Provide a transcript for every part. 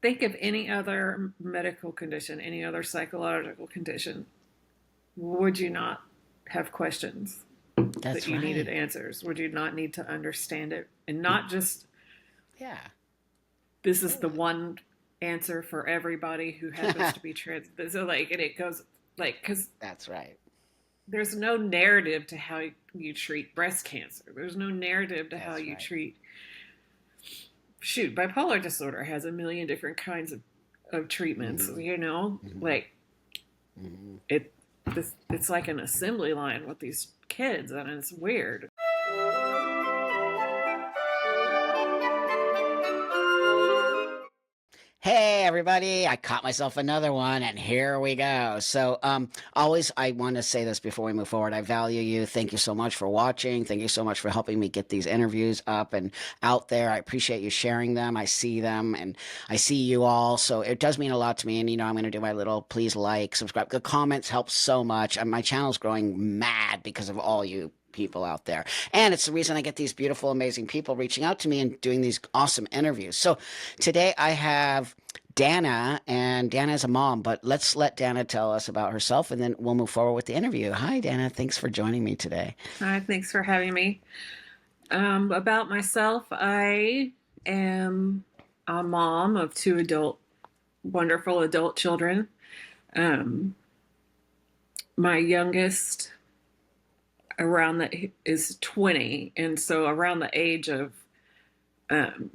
think of any other medical condition, any other psychological condition, would you not have questions that That's you needed right. answers? Would you not need to understand it? And not just Yeah. this is the one answer for everybody who happens to be trans. So like, and it goes like, because That's right. there's no narrative to how you treat breast cancer. There's no narrative to how That's you right. treat bipolar disorder has a million different kinds of treatments, Mm-hmm. Mm-hmm. like Mm-hmm. it's like an assembly line with these kids, and it's weird. Hey everybody, I caught myself another one and here we go. So always I want to say this before we move forward. I value you. Thank you so much for watching. Thank you so much for helping me get these interviews up and out there. I appreciate you sharing them. I see them and I see you all. So it does mean a lot to me. And I'm going to do my little please like, subscribe. The comments help so much. And my channel's growing mad because of all you people out there. And it's the reason I get these beautiful, amazing people reaching out to me and doing these awesome interviews. So today I have Dannah, and Dannah is a mom, but let's let Dannah tell us about herself and then we'll move forward with the interview. Hi, Dannah. Thanks for joining me today. Hi, thanks for having me. About myself, I am a mom of two wonderful adult children. Um, my youngest around the is 20, and so around the age of um,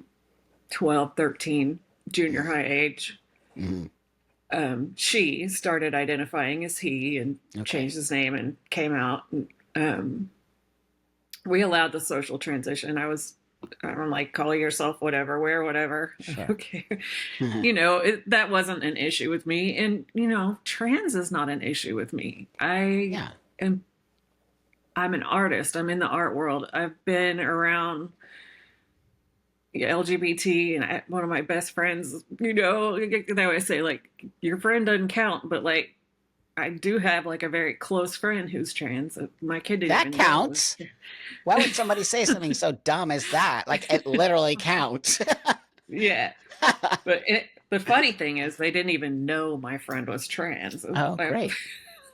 12, 13, junior high age, Mm-hmm. she started identifying as he and Okay. changed his name and came out. And, we allowed the social transition. I don't like, call yourself whatever, wear whatever. Sure. Okay. That wasn't an issue with me. And, trans is not an issue with me. Yeah. Am, I'm an artist. I'm in the art world. I've been around LGBT, and one of my best friends, they always say, like, your friend doesn't count, but like, I do have like a very close friend who's trans. My kid didn't That even know. counts. Why would somebody say something so dumb as that? Like it literally counts. Yeah, the funny thing is, they didn't even know my friend was trans. Oh, great.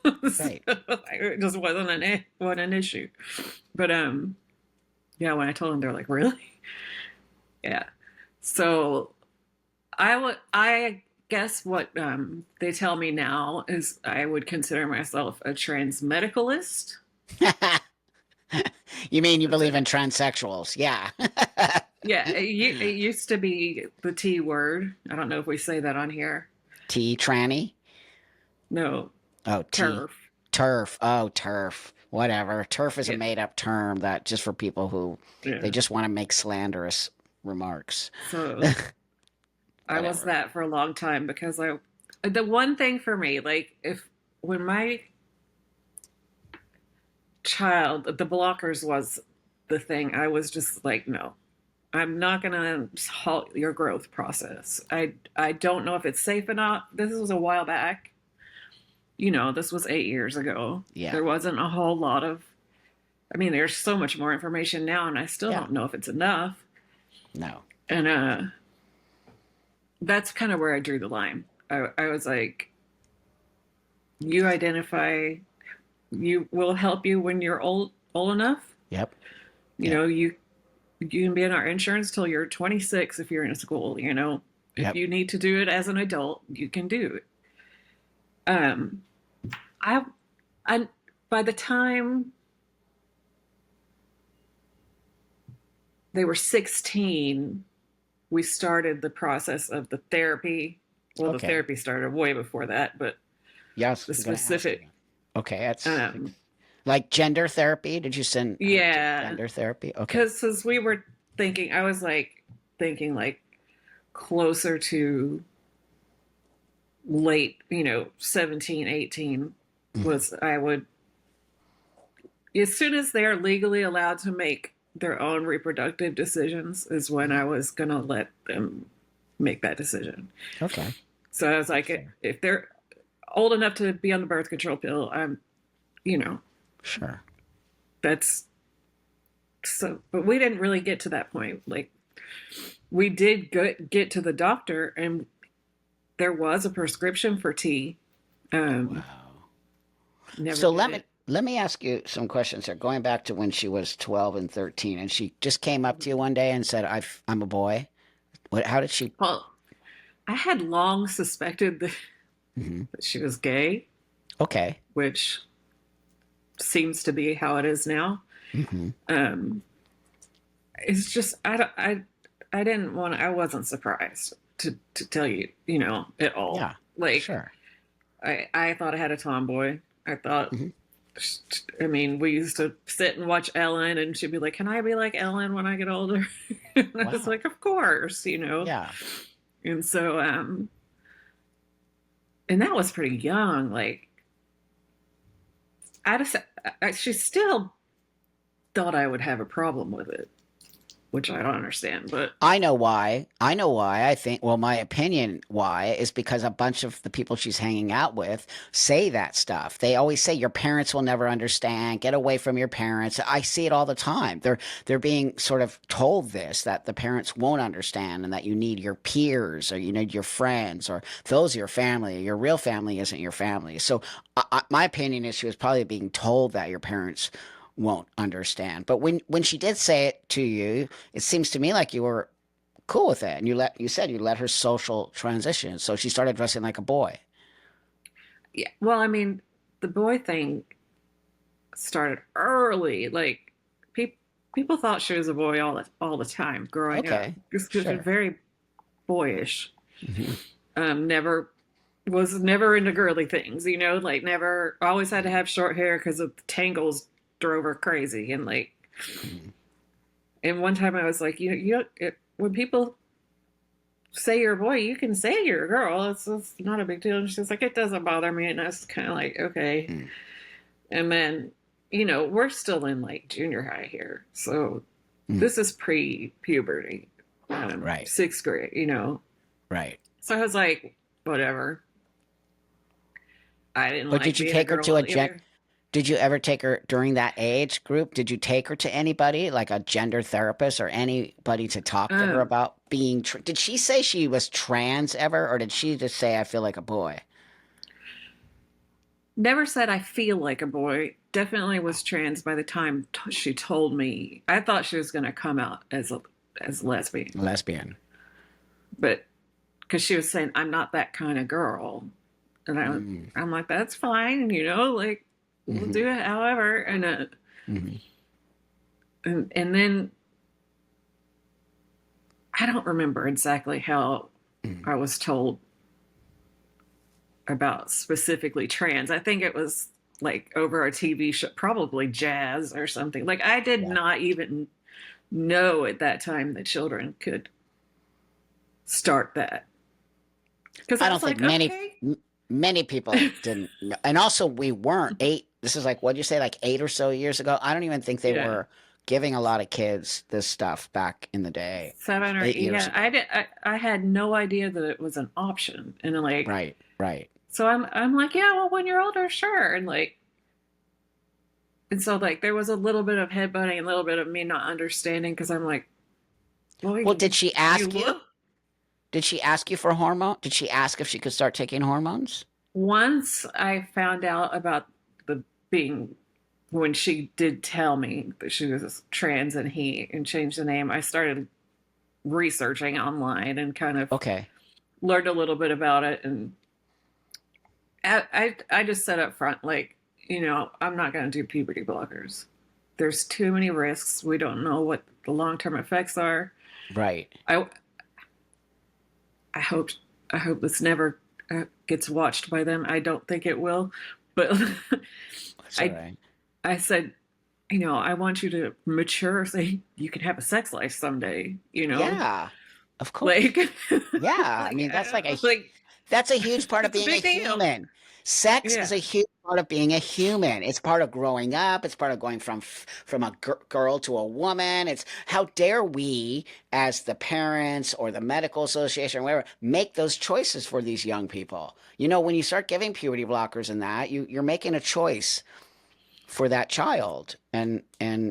Great. It just wasn't an issue. But yeah, when I told them, they're like, "Really?" Yeah. So I guess what they tell me now is I would consider myself a trans medicalist. You mean you That's believe it. in transsexuals? Yeah. Yeah, it used to be the T word. I don't know if we say that on here. T tranny? No, Oh, T. turf. Turf. Oh, turf. Whatever. Turf is a Yeah, made up term that just for people who they yeah. just want to make slanderous remarks. So I was Whatever. that for a long time because the one thing for me, like, if when my child, the blockers was the thing, I was just like, no, I'm not gonna halt your growth process. I don't know if it's safe or not. This was a while back. This was 8 years ago. Yeah. There wasn't a whole lot of. I mean, there's so much more information now, and I still Yeah. don't know if it's enough. No. And that's kind of where I drew the line. I was like, you identify, you will help you when you're old enough. Yep. You Yep. know, you you can be in our insurance till you're 26 if you're in a school. If Yep. you need to do it as an adult, you can do it. Um, I, I by the time they were 16, we started the process of the therapy. Well, the Okay. therapy started way before that, but Yes, the I'm gonna ask you. specific, Okay, that's um, like gender therapy. Did you send her to yeah, gender therapy? Okay. because we were thinking, I was like thinking like closer to late, 17, 18 Mhm. was I would, as soon as they're legally allowed to make their own reproductive decisions, is when Mhm. I was going to let them make that decision. Okay. So I was That's like, fair. if they're old enough to be on the birth control pill, you know, Sure. that's so, but we didn't really get to that point. Like, we did get to the doctor, and there was a prescription for tea. Um, Wow. Never So did let me it. let me ask you some questions here. Going back to when she was 12 and 13, and she just came up to you Mhm. one day and said, I'm a boy." What? How did she? Well, I had long suspected that, Mhm. that she was gay, Okay. which seems to be how it is now. Hmm. Um, it's just I didn't want I wasn't surprised to tell you at all. Yeah. Like Sure. I thought I had a tomboy. I thought Hmm. I mean, we used to sit and watch Ellen, and she'd be like, "Can I be like Ellen when I get older?" And I was Wow. like, "Of course." Yeah. And so, and that was pretty young. Like, I just, she still thought I would have a problem with it, which I don't understand. But I know why. I know why. I think, well, my opinion why is because a bunch of the people she's hanging out with say that stuff. They always say your parents will never understand. Get away from your parents. I see it all the time. They're being sort of told this that the parents won't understand and that you need your peers or you need your friends or those are your family. Your real family isn't your family. So my opinion is she was probably being told that your parents won't understand. But when she did say it to you, it seems to me like you were cool with it, and you said you let her social transition, so she started dressing like a boy. yeah, well, I mean, the boy thing started early. Like, people people thought she was a boy all the time growing up. Okay, Just because she's sure. very boyish. Hmm. Never was never into girly things, like never always had to have short hair because of the tangles drove her crazy. Hmm. And one time I was like, when people say you're a boy, you can say you're a girl. It's not a big deal. And she's like, it doesn't bother me. And I was kind of like, okay. And then, we're still in like junior high here. So Hmm. this is pre puberty, Right, sixth grade. right. So I was like, whatever. I didn't But like did you being a take her to girl a either. Did you ever take her during that age group? Did you take her to anybody, like a gender therapist or anybody to talk to her Um, about being? Did she say she was trans ever, or did she just say I feel like a boy? Never said I feel like a boy. Definitely was trans by the time she told me. I thought she was going to come out as lesbian, Lesbian. but because she was saying I'm not that kind of girl, and Mm. I'm like that's fine, like we'll Hmm. do it however, Hmm. and then I don't remember exactly how Hmm. I was told about specifically trans. I think it was like over a TV show, probably Jazz or something. Like I did Yeah. not even know at that time that children could start that because I I don't was think like, okay, many people didn't know. And also we weren't eight. This is like what'd you say, like 8 or so years ago? I don't even think they yeah, were giving a lot of kids this stuff back in the day. 8 years yeah. ago. I had no idea that it was an option, and like Right, right. so I'm like, yeah, well, when you're older, sure, and so like there was a little bit of headbutting, a little bit of me not understanding because I'm like, well, Well, did she you ask you? look. Did she ask you for hormone? Did she ask if she could start taking hormones? Once I found out about the being when she did tell me that she was trans and changed the name, I started researching online and kind of Okay. learned a little bit about it. And I just said up front, like, I'm not going to do puberty blockers. There's too many risks. We don't know what the long term effects are. Right. I I hope I hope this never gets watched by them. I don't think it will, but That's all I right. I said, I want you to mature so you can have a sex life someday. Yeah. Of Like, course. Yeah. I like, mean, like that's a huge part of it's a being a big deal. human. Sex is Yeah. a huge part of being a human. It's part of growing up. It's part of going from a girl to a woman. It's how dare we, as the parents or the medical association or whatever, make those choices for these young people. When you start giving puberty blockers and that, you're making a choice. for that child. And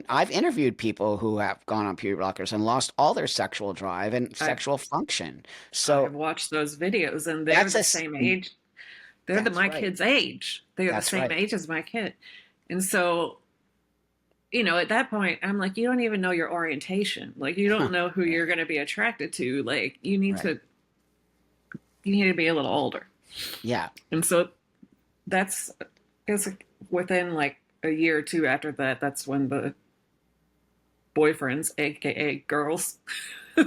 I've interviewed people who have gone on puberty blockers and lost all their sexual drive and I've sexual function. I've So watched those videos, and they're that's the same age. They're that's my right. kid's age. They're the That's same right. age as my kid. And so, at that point, I'm like, you don't even know your orientation. Like, you don't Huh. know who Yeah. you're going to be attracted to. Like, Right. you need to be a little older. Yeah. And so that's, it's within like a year or two after that, that's when the boyfriends, aka girls,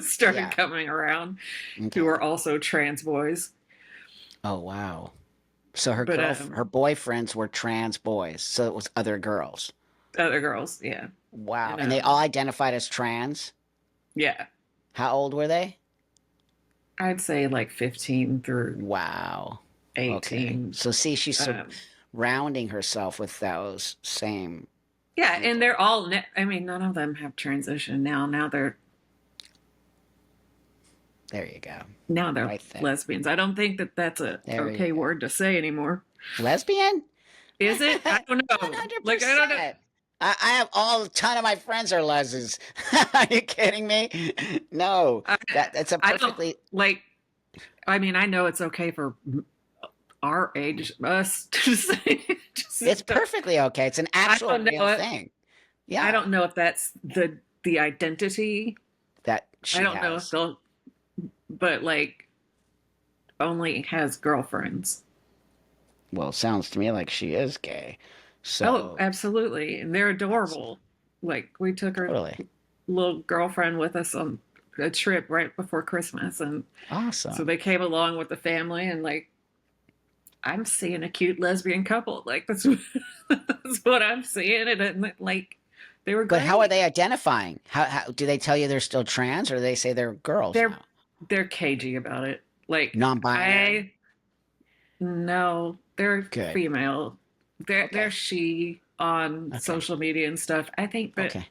started Yeah. coming around, who Okay. were also trans boys. Oh wow. So But her boyfriends were trans boys. So it was other girls. other girls, yeah. Wow. And And they all identified as trans. yeah, How old were they? I'd say like 15 through Wow. Okay. 18. So see, she's Um, surrounding herself with those same yeah, and people. they're all, I mean, none of them have transitioned now. There you go. Now they're Right there. lesbians. I don't think that that's a There you okay go. word to say anymore. Lesbian? Is it? I don't know. Like, I don't know. 100%. I have all a ton of my friends are lesbians. Are you kidding me? No, I, that's a I don't perfectly. like. I mean, I know it's okay for our age, us, to say. It's Just, perfectly okay. It's an I actual don't real know it. thing. I Yeah, don't know if that's the identity. that I she don't know if has. they'll, but like only has girlfriends. Well, sounds to me like she is gay. Oh, So absolutely, and they're that's adorable. Like we took our totally little girlfriend with us on a trip right before Christmas, and so awesome. they came along with the family, and like I'm seeing a cute lesbian couple. Like that's what I'm seeing, and like they were But how are great. they identifying? How do they tell you they're still trans, or do they say they're girls They're now? they're cagey about it. Like Non-binary. I no, they're Good. female. They're Okay. she on Okay. social media and stuff. I think, but Okay.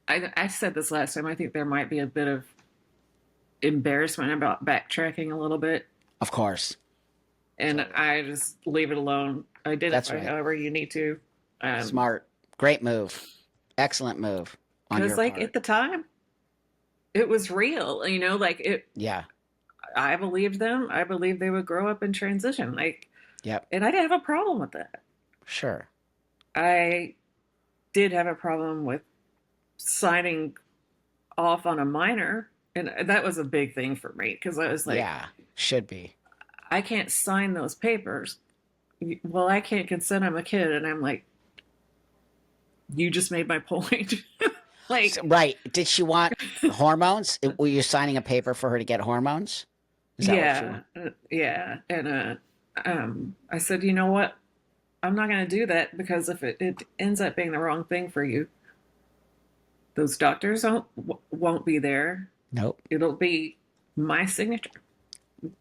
I said this last time. I think there might be a bit of embarrassment about backtracking a little bit, Of course. and Totally. I just leave it alone. That's Identify right. however you need to, Smart. Great move. Excellent move on because your like at part. the time it was real. Like it. Yeah. I believed them. I believed they would grow up and transition. Like, Yep. and I didn't have a problem with that. Sure. I did have a problem with signing off on a minor, and that was a big thing for me because I was like, Yeah. Should be. I can't sign those papers. Well, I can't consent. I'm a kid, and I'm like, you just made my point. So, Like, right. Did she want hormones? Were you signing a paper for her to get hormones? Is that what she yeah, wanted? yeah, and I said, you know what? I'm not going to do that because if it ends up being the wrong thing for you, those doctors won't be there. Nope. It'll be my signature.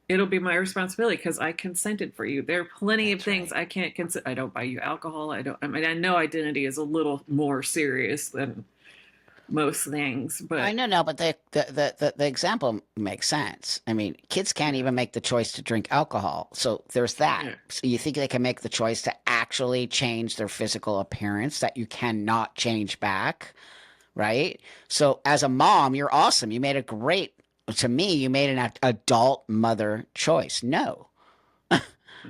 It'll be my responsibility because I consented for you. There are plenty of That's things right. I can't consent. I don't buy you alcohol. I don't. I mean, I know identity is a little more serious than most things, I but know, no, but the example makes sense. I mean, kids can't yeah, even make the choice to drink alcohol. So there's that. yeah. So you think they can make the choice to actually change their physical appearance that you cannot change back, right? So as a mom, you're awesome. You made a great, to me, you made an adult mother choice. No,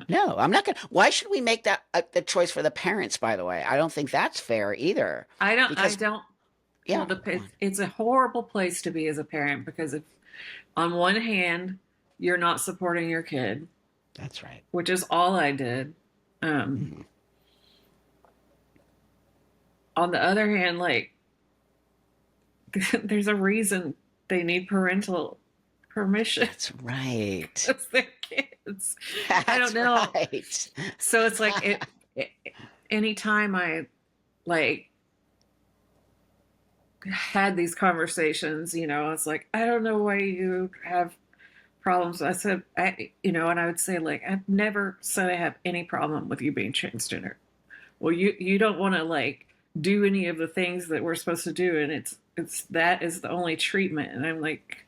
no, I'm not gonna. Why should we make that the choice for the parents? By the way, I don't think that's fair either, I don't. I because don't. Well, yeah, go on. it's a horrible place to be as a parent because if on one hand you're not supporting your kid, That's right. which is all I did. Um, Mhm. on the other hand, like there's a reason they need parental permission. That's right. It's their kids. I don't That's know. right. So it's like it anytime I like had these conversations, it's like, I don't know why you have problems. I said, and I would say, like, I've never said I have any problem with you being transgender. Well, you don't want to like do any of the things that we're supposed to do, and it's that is the only treatment. And I'm like,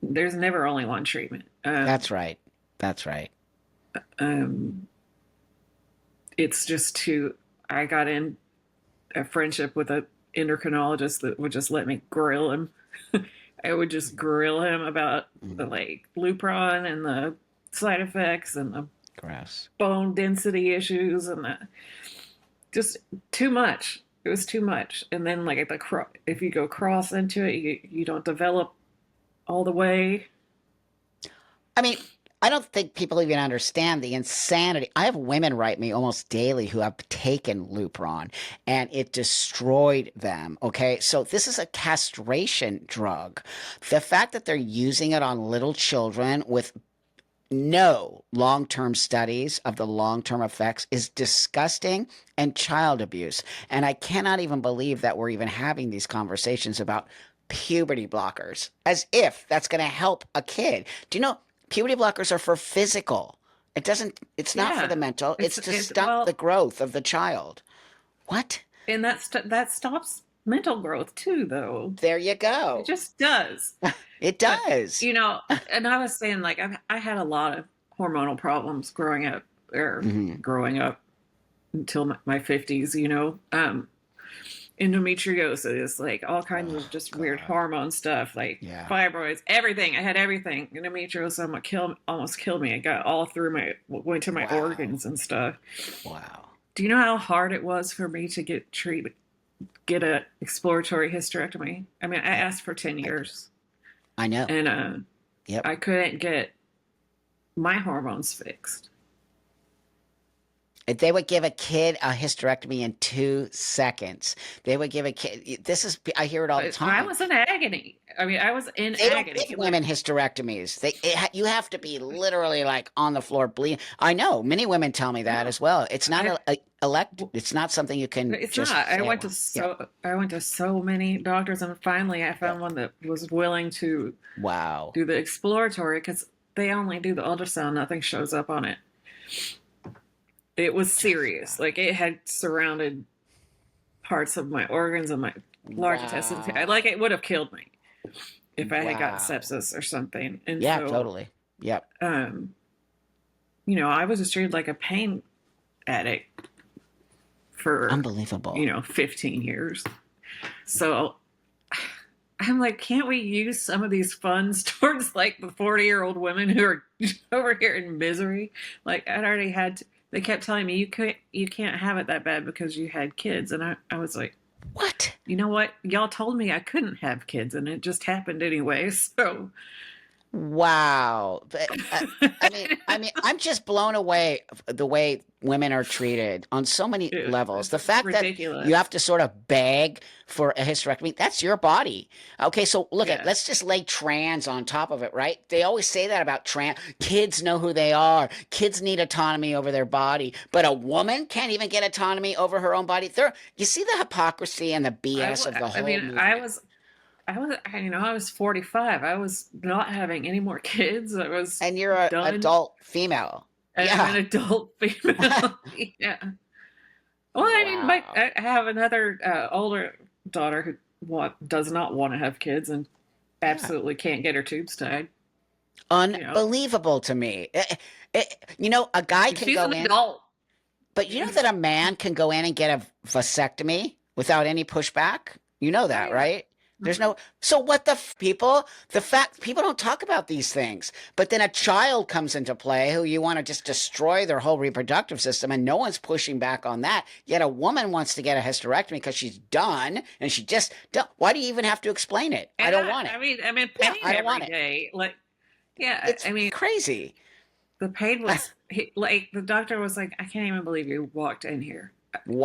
there's never only one treatment. That's right. That's right. Um, it's just too. I got in a friendship with a endocrinologist that would just let me grill him. I would just grill him about the Mm, like Lupron and the side effects and the gross. bone density issues and the just too much. It was too much. And then like if you go cross into it, you don't develop all the way. I mean, I don't think people even understand the insanity. I have women write me almost daily who have taken Lupron and it destroyed them. Okay. So this is a castration drug. The fact that they're using it on little children with no long-term studies of the long-term effects is disgusting and child abuse. And I cannot even believe that we're even having these conversations about puberty blockers as if that's going to help a kid. Do you know puberty blockers are for physical? It's not for Yeah, the mental. It's to it's stunt the well, growth of the child. What? and that stops mental growth too, though. There you It go. just does. It Uh, does. you know, and I was saying like I had a lot of hormonal problems growing up, or Hmm. growing up until my 50s. You know, endometriosis, like all kinds Oh of just weird God. hormone stuff, like Yeah. fibroids, everything. I had everything. Endometriosis almost killed me. It got all through went to my Wow. organs and stuff. Wow. Do you know how hard it was for me to get a exploratory hysterectomy? I mean, I I, asked for 10 I, years I know. and Yep. I couldn't get my hormones fixed. They would give a kid a hysterectomy in 2 seconds. They would give a kid, this is, I hear it all the I time. was in agony. I mean, I was in They don't agony. give Like, women hysterectomies. You have to be literally like on the floor bleeding. I know many women tell me that no, as well. It's not I elect. It's not something you can it's just not. fail on. Yep. I went to so many doctors, and finally I Yep. found one that was willing to Wow. do the exploratory because they only do the ultrasound. Nothing shows up on it. It was serious. Jessica. Like it had surrounded parts of my organs and my large intestines. Like Wow. it would have killed me if I had got Wow. sepsis or something. And Yeah, so, totally. Yep. um, you know, I was just treated like a pain addict for, Unbelievable. 15 years. So I'm like, can't we use some of these funds towards like the 40-year-old women who are over here in misery? Like I'd already had they kept telling me you can't have it that bad because you had kids. And I was like, What? you know what? Y'all told me I couldn't have kids and it just happened anyway. So Wow. I mean, I'm just blown away the way women are treated on so many levels. The it's fact that you have ridiculous. to sort of beg for a hysterectomy, that's your body. Okay, so Yeah. let's just lay trans on top of it, right? They always say that about trans. Kids know who they are. Kids need autonomy over their body, but a woman can't even get autonomy over her own body. You see the hypocrisy and the BS of the I whole mean, movement. I was 45. I was not having any more kids. I was And you're an done. adult female. I'm an Yeah. adult female. Yeah. Well, I mean, Wow. I have another older daughter who does not want to have kids and Yeah. absolutely can't get her tubes tied. You know, Unbelievable to me. A guy can she's go an in, adult. but you know that a man can go in and get a vasectomy without any pushback? You know Oh that, yeah. right? There's Mhm. no, so what people, the fact, people don't talk about these things. But then a child comes into play who you want to just destroy their whole reproductive system, and no one's pushing back on that. Yet a woman wants to get a hysterectomy because she's done, and she just, why do you even have to explain it? I And don't want it. I'm in Yeah, pain I don't every want it. day. Like, yeah, It's I mean, crazy. the pain was like the doctor was like, I can't even believe you walked in here.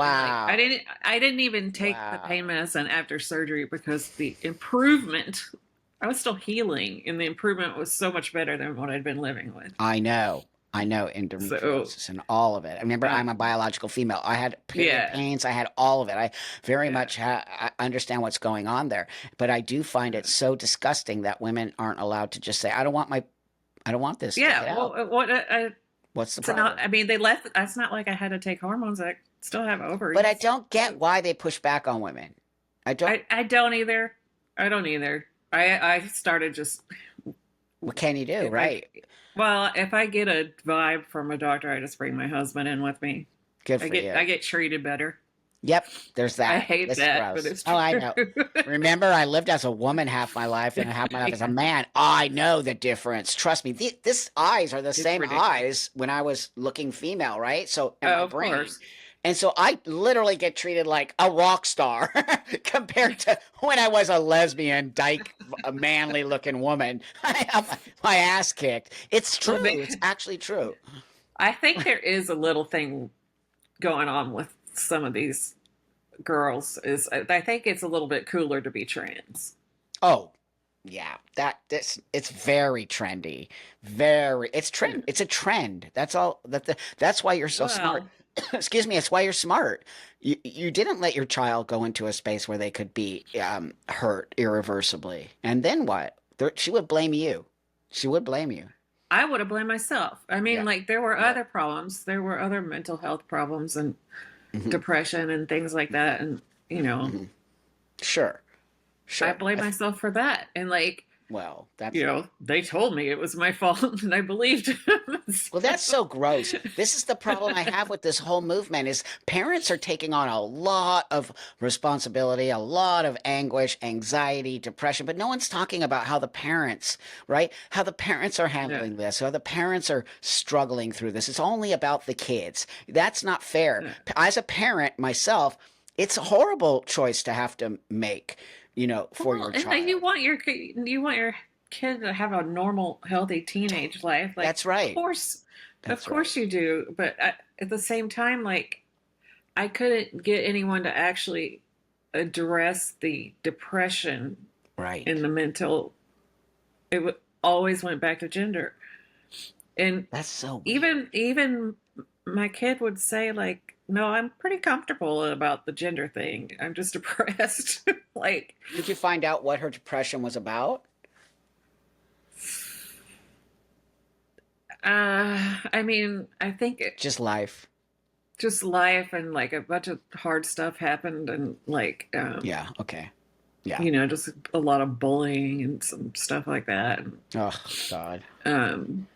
And like Wow. I didn't even take the pain Wow. medicine after surgery because the improvement I was still healing and the improvement was so much better than what I'd been living with. I know. I know So endometriosis and all of it. I remember I'm a um biological female. I had period yeah, pains. I had all of it. I very yeah. much I understand what's going on there. But I do find it so disgusting that women aren't allowed to just say, I don't want this. Take it Yeah, out. well what What's the to not problem? I mean they left it's not like I had to take hormones. I still have But I ovaries. don't get So why they push back on women. I don't. I don't either. I don't either. I started just What can you do? if I Right. well, if I get a vibe from a doctor, I just bring my husband in with me. Good I for get you. I get treated better. Yep, there's I that. hate It's that, but gross. it's Oh, I true. know. Remember, I lived as a woman half my life and half my life as a Yeah, man. I know the difference. Trust me. This eyes are the it's same ridiculous. eyes when I was looking female, right? So, and Oh, my of brain. course. And so I literally get treated like a rock star compared to when I was a lesbian, dyke, a manly looking woman. I have my ass kicked. It's Well, true. It's actually true. I think there is a little thing going on with some of these girls. Is I think it's a little bit cooler to be trans. Oh, yeah, that this it's very trendy. Very it's Yeah. trend. It's a trend. That's all that's why you're so smart. Well, Excuse me, it's why you're smart. You didn't let your child go into a space where they could be hurt irreversibly. And then what? She would blame you. She would blame you. I would have blamed myself. I mean, Yeah. like there were Yep. other problems. There were other mental health problems and Hmm. depression and things like that. And Hmm. Sure. I Sure. blame myself for that. And like, Well, that's they told me it was my fault, and I believed them. Well, that's so gross. This is the problem I have with this whole movement is parents are taking on a lot of responsibility, a lot of anguish, anxiety, depression, but no one's talking about how the parents, right? How the parents are Yeah, handling this, how the parents are struggling through this. It's only about the kids. That's not fair. yeah. As a parent myself, it's a horrible choice to have to make, for Well, your and then you child. want your kid to have a normal, healthy teenage life. Like, That's right. of That's right. course you do. But at the same time, like, I couldn't get anyone to actually address the depression Right. and the mental. Always went back to gender, and That's so weird. even my kid would say like, "No, I'm pretty comfortable about the gender thing. I'm just depressed." Like, Did you find out what her depression was about? I mean, I think Just life. just life and like a bunch of hard stuff happened, and like, Yeah. Okay. Yeah. just a lot of bullying and some stuff like that. And, Oh God. um,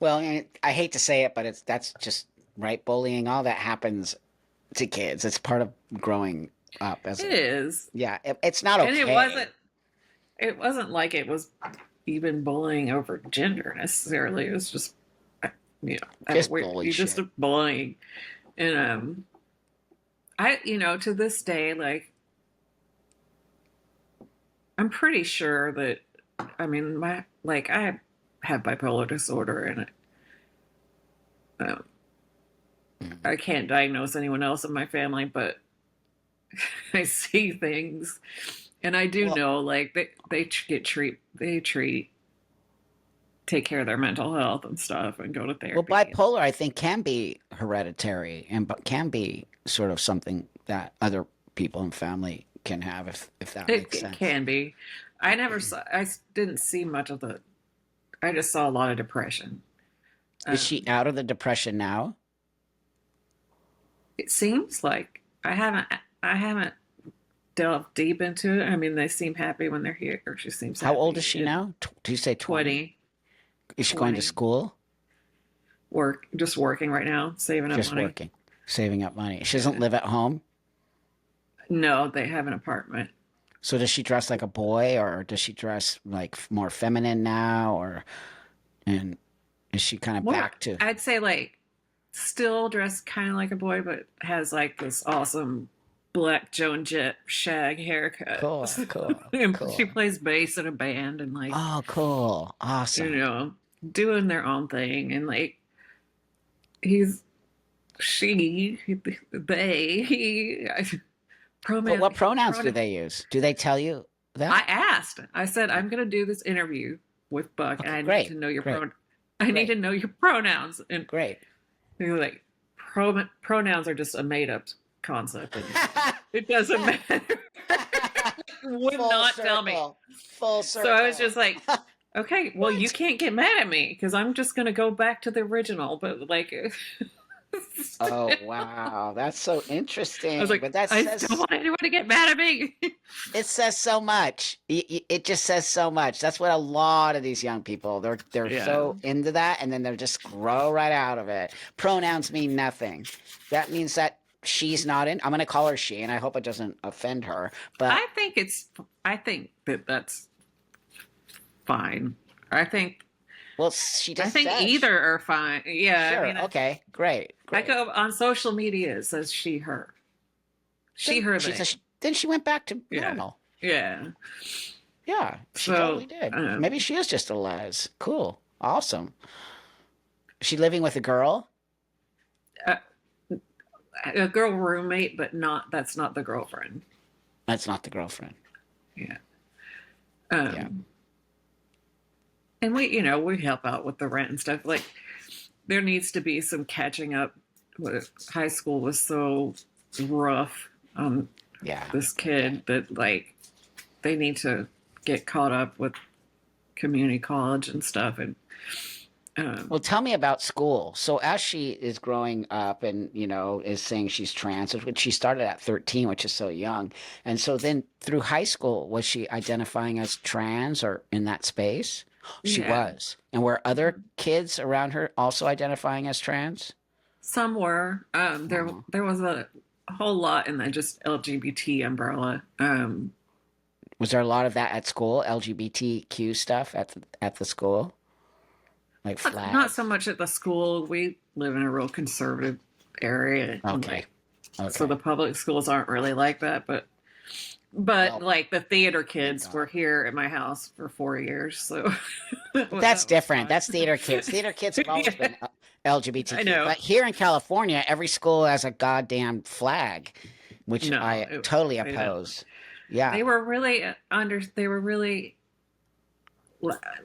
Well, and I hate to say it, but that's just right. Bullying, all that happens to kids. It's part of growing up as it a. is, Yeah. It's not and it okay. wasn't. It wasn't like it was even bullying over gender necessarily. It was just, Just bully you just shit. bullying. And I, to this day, like, I'm pretty sure that, I mean, I have bipolar disorder, and um, Mhm. I can't diagnose anyone else in my family, but I see things, and I do Well, know, like, they take care of their mental health and stuff, and go to well, therapy. bipolar, I think, can be hereditary and but can be sort of something that other people in family can have if that makes It sense. can be. I didn't see much of I just saw a lot of depression. Is she Um, out of the depression now? it seems like I haven't delved deep into it. I mean, they seem happy when they're here. Or she seems How old is happy. she now? Do you say 20? 20, Is she going to 20, school? just working right now, saving up Just money. working, saving up money. She doesn't Yeah. live at home. No, they have an apartment. So does she dress like a boy or does she dress like more feminine now and is she kind of More, back to I'd say like still dressed kind of like a boy, but has like this awesome black Joan Jett shag haircut. cool, cool, And she cool. plaese bass in a band, and like, Oh, cool. you Awesome. know, doing their own thing. And like he's she they he But what pronouns do pronoun. they use? Do they tell you I that? asked. I said, I'm going to do this interview with Buck, and Okay, I need to great. know your Great. I need Great. to know your pronouns. And Great. they were like, pronouns are just a made up concept, and it doesn't matter. Would Full not tell me. circle. Full So I was circle. just like, okay, well, you What? can't get mad at me because I'm just going to go back to the original. But like, Oh, wow. That's so I was interesting. like, But that I don't says want anyone to get mad at me. it says so much. It just says so much. That's what a lot of these young people, they're Yeah. so into that and then they're just grow right out of it. Pronouns mean nothing. That means that she's not in. I'm going to call her she and I hope it doesn't offend her, but I think it's, I think that that's fine. I think, well, she I just think says either are fine. Yeah. I sure. mean, Okay. Great. I Great. go on social media, it says she, her, she, Then her, she's they. a then she went back to Yeah. normal. Yeah. Yeah, she totally So, did. Maybe she is just a les. Cool. Awesome. Is she living with a girl? uh, a girl roommate, but not, that's not the girlfriend. That's not the girlfriend. Yeah. Yeah. Um, and we, we help out with the rent and stuff. Like, there needs to be some catching up. High school was so rough on Yeah. this Okay. kid that, like, they need to get caught up with community college and stuff. And Well, um, tell me about school. So as she is growing up and, is saying she's trans, which she started at 13, which is so young. And so then through high school, was she identifying as trans or in that space? She yeah, was. And were other kids around her also identifying as trans? some were. Uh-huh. There was a whole lot in the just LGBT umbrella. Was there a lot of that at school, LGBTQ stuff at the school? Like Not so flags? much at the school. We live in a real conservative area, and Okay. like, so Okay. the public schools aren't really like that. But Well, like the theater thank kids were God. here at my house for 4 years, so that But that's was different. fun. That's theater kids. Theater kids have always Yeah, been I LGBTQ. know. But here in California, every school has a goddamn flag, which No, I totally they don't. oppose. Yeah. They were really under. They were really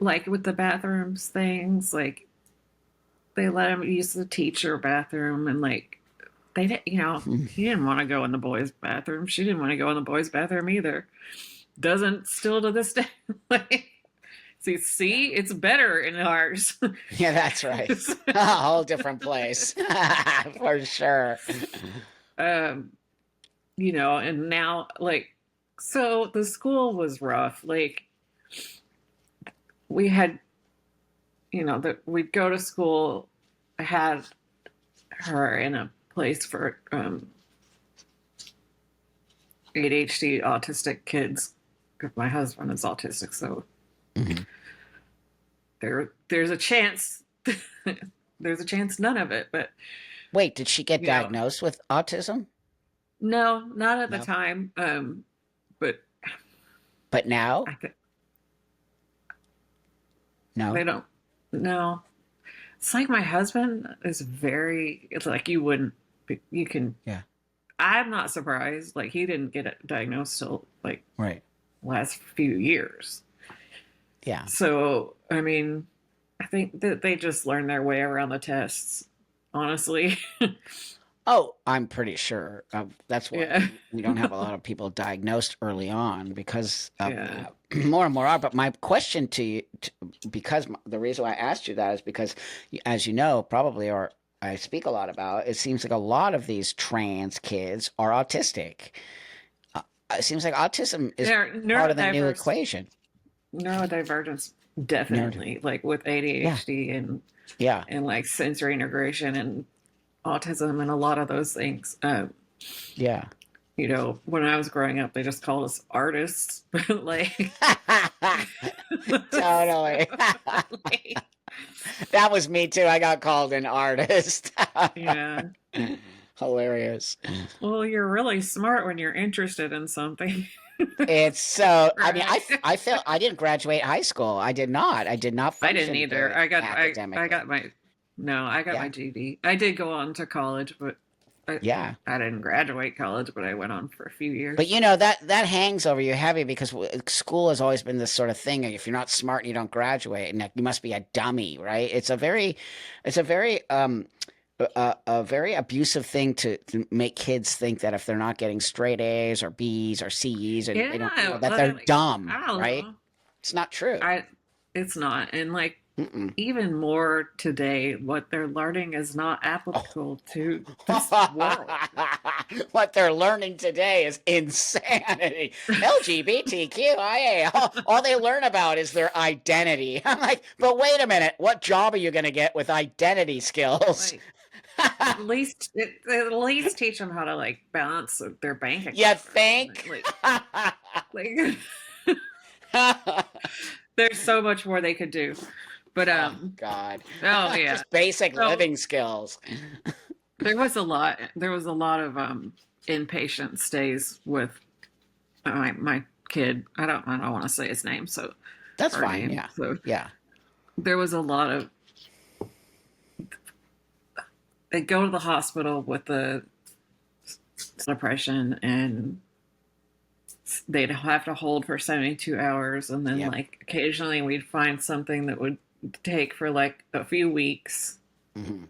like with the bathrooms things. Like they let him use the teacher bathroom, and like they didn't. He didn't want to go in the boys' bathroom. She didn't want to go in the boys' bathroom either. Doesn't still to this day. Like, see, Yeah. it's better in ours. Yeah, that's right. A whole different place. For sure. um, and now like, so the school was rough. Like we had, that we'd go to school. I had her in a place for ADHD autistic kids. My husband is autistic, so Mhm. there's a chance there's a chance none of it, but Wait, did she get you know diagnosed with autism? no, not at the No. time. But But now? I think No. they don't know. It's like my husband is very, it's like you wouldn't you can, Yeah. I'm not surprised, like he didn't get it diagnosed till like Right. last few years. Yeah. So I mean, I think that they just learn their way around the tests, honestly. Oh, I'm pretty sure. That's why Yeah. we don't have a lot of people diagnosed early on because of Yeah. that. More and more are. But my question to you, because the reason why I asked you that is because, as you know, probably, or I speak a lot about, it seems like a lot of these trans kids are autistic. It seems like autism is They're part of the new neurodiverse, equation. neurodivergence, Narrative. definitely, like with Yeah. ADHD Yeah. and like sensory integration and autism and a lot of those things. Yeah. When I was growing up, they just called us artists. Like, Totally. like, That was me too. I got called an artist. yeah. Hilarious. Well, you're really smart when you're interested in something, It's so, I mean, right? I felt I didn't graduate high school. I did not. I did not I didn't function either. very I academically. got my no, I got my Yeah. GED. I did go on to college, but I Yeah. I didn't graduate college, but I went on for a few But years. that hangs over you heavy because school has always been this sort of thing. If you're not smart and you don't graduate, and you must be a dummy, right? It's a very abusive thing to make kids think that if they're not getting straight A's or B's or C's and they don't, Yeah, that they're dumb, I don't right? know. It's not true. I It's not, and like Mm-mm. even more today, what they're learning is not Oh. applicable to this world. What they're learning today is insanity. LGBTQIA. All they learn about is their identity. I'm like, but wait a minute. What job are you going to get with identity skills? Like, at least teach them how to like balance their bank You account or something. think? Like there's so much more they could do. But Oh, God. oh yeah. Just basic So living skills. there was a lot of inpatient stays with my kid. I don't want to say his name, so That's her fine. name. Yeah. So Yeah. there was a lot of they go to the hospital with the depression, and they'd have to hold for 72 hours, and then Yep. like occasionally we'd find something that would take for like a few weeks, Hmm.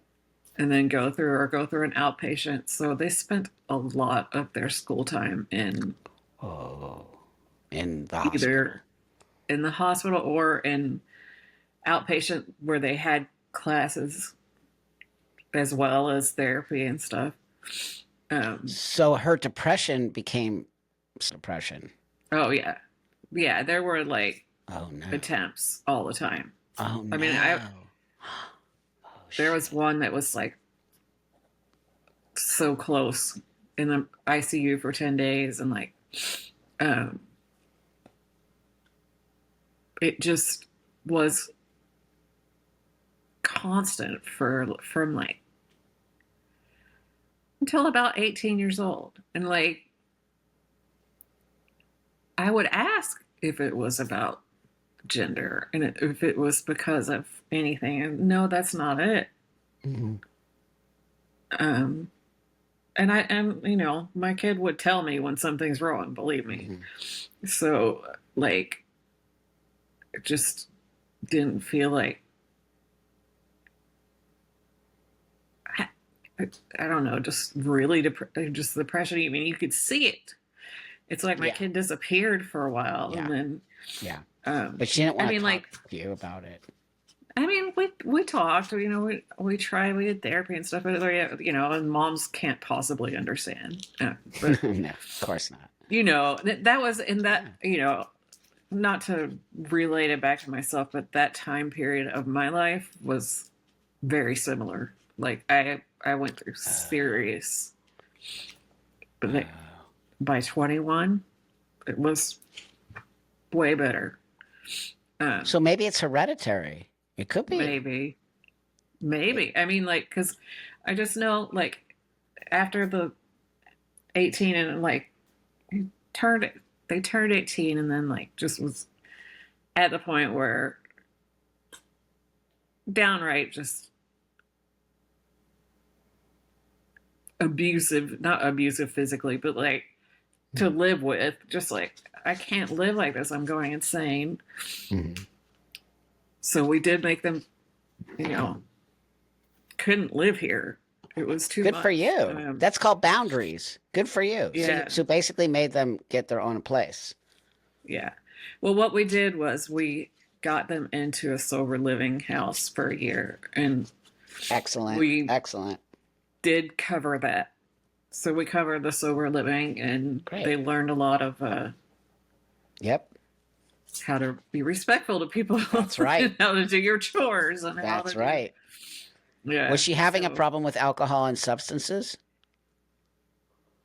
and then go through an outpatient. So they spent a lot of their school time in Oh, in the either hospital. in the hospital or in outpatient where they had classes as well as therapy and stuff. Um, So her depression became depression. oh yeah, yeah. There were like Oh no. attempts all the time. Oh I mean, I no. Oh there was shit. one that was like so close in the ICU for 10 days, and like um, it just was constant for from like until about 18 years old. And like I would ask if it was about gender and if it was because of anything, and no, that's not it. Hmm. um and my kid would tell me when something's wrong, believe me. Hmm. So like it just didn't feel like I, I don't know, just really just depression. I mean, you could see it. It's like my Yeah. kid disappeared for a while, and Yeah. then Yeah. um But she didn't I want to mean, talk like, to you about it. we talked, we tried, we did therapy and stuff, but and moms can't possibly understand. But No, of course not. that was in that, Yeah. not to relate it back to myself, but that time period of my life was very similar. Like I went through serious, but Oh. by 21, it was way better. So maybe it's hereditary. It could be. Maybe, It, maybe. I mean, like, because I just know, like, after the 18 and like turned, they turned 18, and then like just was at the point where downright just abusive, not abusive physically, but like to live with, just like, I can't live like this. I'm going insane. Mhm. So we did make them, you know, couldn't live here. It was too Good for much. you. That's called boundaries. Good for you. Yeah, So basically made them get their own place. yeah. Well, what we did was we got them into a sober living house for a year, and Excellent. we Excellent. did cover that. So we covered the sober living, and Great. they learned a lot of Yep. how to be respectful to people, That's right. and how to do your chores, and how That's to do. right. Yeah. Was she having a So problem with alcohol and substances?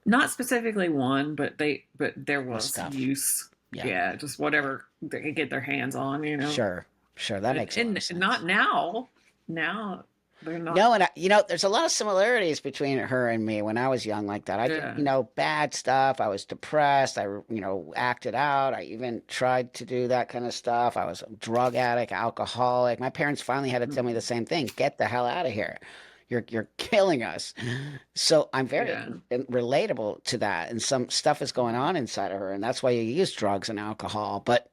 not specifically one, but there Well, was stuff. use. Yeah. Yeah, just whatever they could get their hands on. Sure. Sure. That And, makes a lot of sense. not now. Now they're not. No, and there's a lot of similarities between her and me when I was young like that. I did, Yeah. bad stuff. I was depressed. I, acted out. I even tried to do that kind of stuff. I was a drug addict, alcoholic. My parents finally had to tell me the same thing. Get the hell out of here. You're killing us. So I'm very Yeah. relatable to that. And some stuff is going on inside of her. And that's why you use drugs and alcohol. But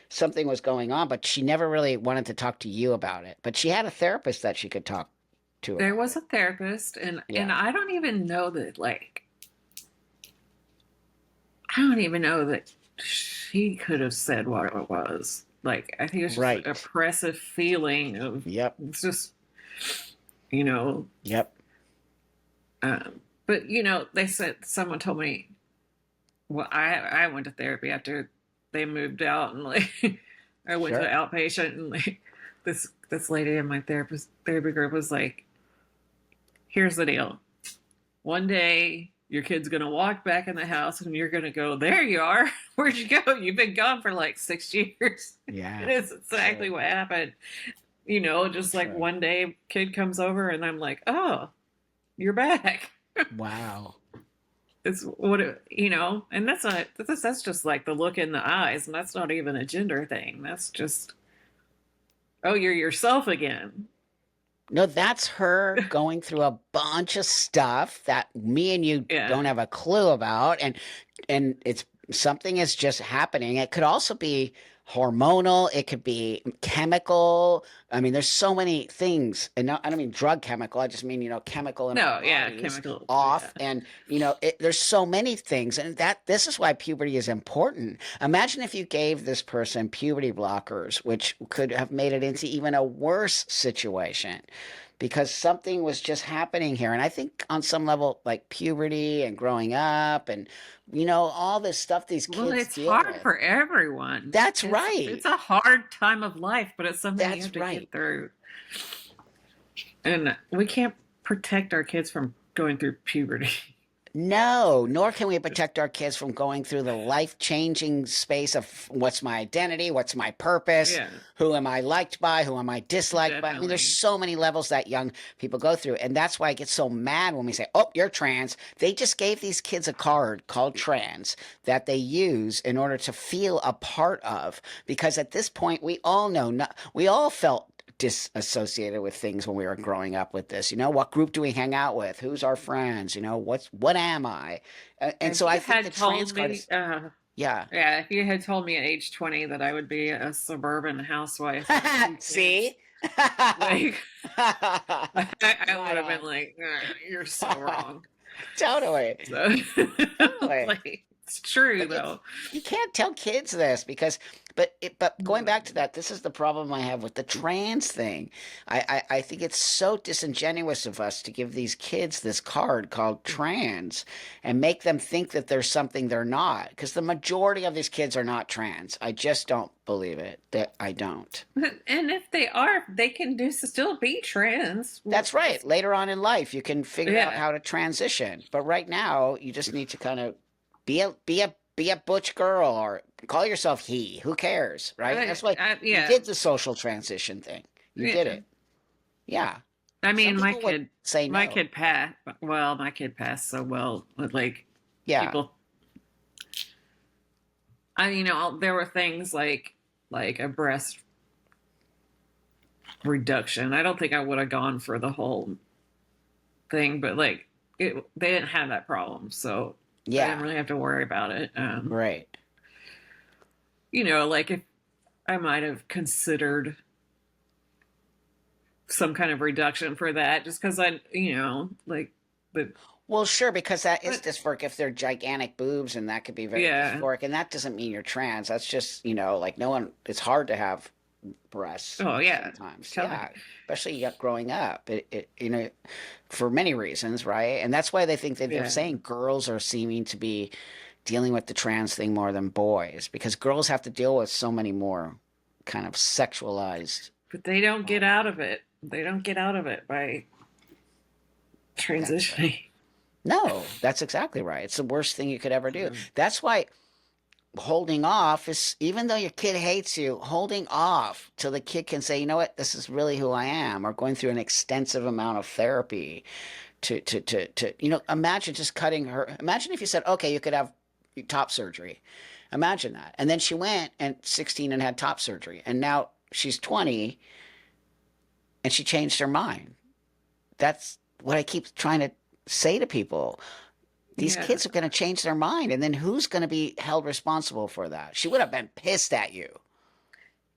something was going on, but she never really wanted to talk to you about it. But she had a therapist that she could talk to There about was it. a therapist, and Yeah. I don't even know that, like, I don't even know that she could have said what it was. Like, I think it's just an Right. oppressive feeling of, Yep. it's just, you know, Yep. but they said, someone told me, well, I went to therapy after they moved out, and like I went to Sure. outpatient, and like this lady in my therapy group was like, here's the deal. One day your kid's gonna walk back in the house and you're gonna go, there you are. Where'd you go? You've been gone for like 6 years. Yeah. It is exactly Sure. what happened. Just like Sure. one day kid comes over and I'm like, oh, you're back. Wow. It's what and that's just like the look in the eyes, and that's not even a gender thing. That's just, oh, you're yourself again. No, that's her going through a bunch of stuff that me and you Yeah. don't have a clue about, and it's something is just happening. It could also be hormonal, it could be chemical. I mean, there's so many things, and I don't mean drug chemical. I just mean chemical in our No, yeah, bodies chemical. Yeah. off, and there's so many things, and this is why puberty is important. Imagine if you gave this person puberty blockers, which could have made it into even a worse situation because something was just happening here. And I think on some level, like puberty and growing up and, all this stuff these Well, kids it's deal hard with. for everyone. That's It's right. a hard time of life, but it's something you have That's to right. get through. And we can't protect our kids from going through puberty. No, nor can we protect our kids from going through the life-changing space of what's my identity, what's my purpose, Yeah, who am I liked by, who am I disliked by. I mean, there's definitely. so many levels that young people go through, and that's why I get so mad when we say, "Oh, you're trans." They just gave these kids a card called trans that they use in order to feel a part of, because at this point we all know, we all felt disassociated with things when we were growing up with this. What group do we hang out with? Who's our friends? What am I? And If so I you think the had trans told card me, is, yeah. yeah, if you had told me at age 20 that I would be a suburban housewife with two kids, See? like I would Right have been on. like, you're so wrong. Totally. So, Totally. like, it's true But though. you can't tell kids this because but going No. back to that, this is the problem I have with the trans thing. I think it's so disingenuous of us to give these kids this card called trans and make them think that there's something they're not, because the majority of these kids are not trans. I just don't believe it. That I don't. And if they are, they can still be trans. That's right. Later on in life, you can figure out Yeah. how to transition. But right now, you just need to kind of be a butch girl or call yourself he. Who cares, right? That's why you Yeah. did the social transition thing. You did Yeah. it. Yeah. I Some mean, people would say my no. kid passed. Well, my kid passed so well. But like Yeah. people, there were things like a breast reduction. I don't think I would have gone for the whole thing, but like they didn't have that problem, so I didn't Yeah. really have to worry about it. Right. Like if I might have considered some kind of reduction for that, just because like, but Well, sure, because that is but dysphoric if they're gigantic boobs, and that could be very yeah, dysphoric, and that doesn't mean you're trans. That's just, like no one, it's hard to have breasts oh yeah, sometimes. tell me, Yeah. Especially growing up, for many reasons, right? And that's why they think that they're yeah, saying girls are seeming to be dealing with the trans thing more than boys because girls have to deal with so many more kind of sexualized. but they don't get Um, out of it. They don't get out of it by that's right. transitioning. No, that's exactly right. It's the worst thing you could ever do. Um, That's why holding off is, even though your kid hates you, holding off till the kid can say, you know what, this is really who I am, or going through an extensive amount of therapy to imagine just cutting her. Imagine if you said, okay, you could have top surgery. Imagine that. And then she went at 16 and had top surgery. And now she's 20 and she changed her mind. That's what I keep trying to say to people. These yeah. kids are going to change their mind. And then who's going to be held responsible for that? She would have been pissed at you.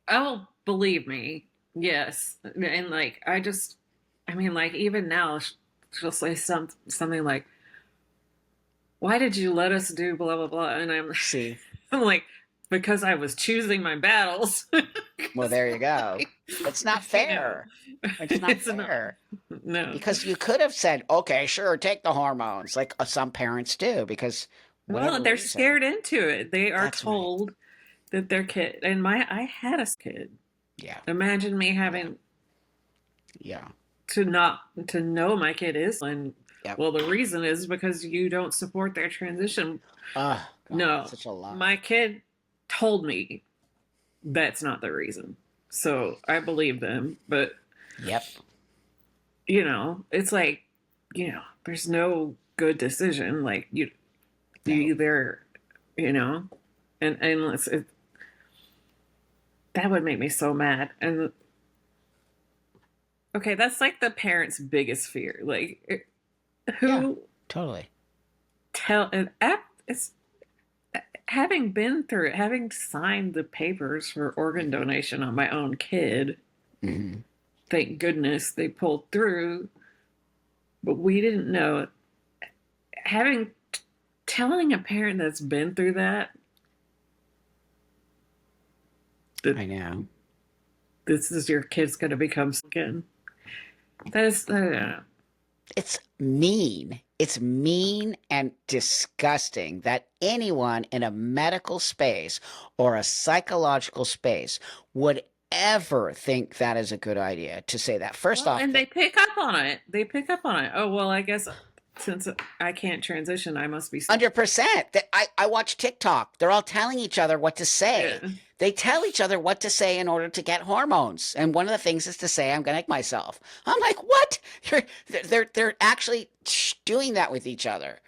Oh, believe me, yes. And like, I mean, like even now, she'll say something like, "Why did you let us do blah blah blah?" And I'm, See? I'm like, because I was choosing my battles. Well, there you go. It's not You know, fair. It's not it's not. fair. No. Because you could have said, okay, sure, take the hormones, like some parents do, because Well, whatever they're reason. scared into it. They are That's right. told that their kid, and I had a kid. Yeah. Imagine me Yeah. having Yeah. to not to know my kid is, and Yep. well, the reason is because you don't support their transition. Oh, God, No, such a lie. my kid told me that's not the reason. So I believe them. But, Yep. it's like, there's no good decision. Like, you No. either, you know, and that would make me so mad. And okay, that's like the parent's biggest fear. Like, Yeah. who Totally. tell, and it's having been through it, having signed the papers for organ Hmm. donation on my own kid, Hmm. thank goodness they pulled through, but we didn't know. Having telling a parent that's been through that that I know. this is your kid's going to become again. That is, I don't know. It's mean. It's mean and disgusting that anyone in a medical space or a psychological space would ever think that is a good idea to say that. First Well, off, and they pick up on it. They pick up on it. Oh well, I guess since I can't transition, I must be. 100%. I watch TikTok. They're all telling each other what to say. Yeah. They tell each other what to say in order to get hormones. And one of the things is to say, I'm going to make myself. I'm like, what? They're actually doing that with each other.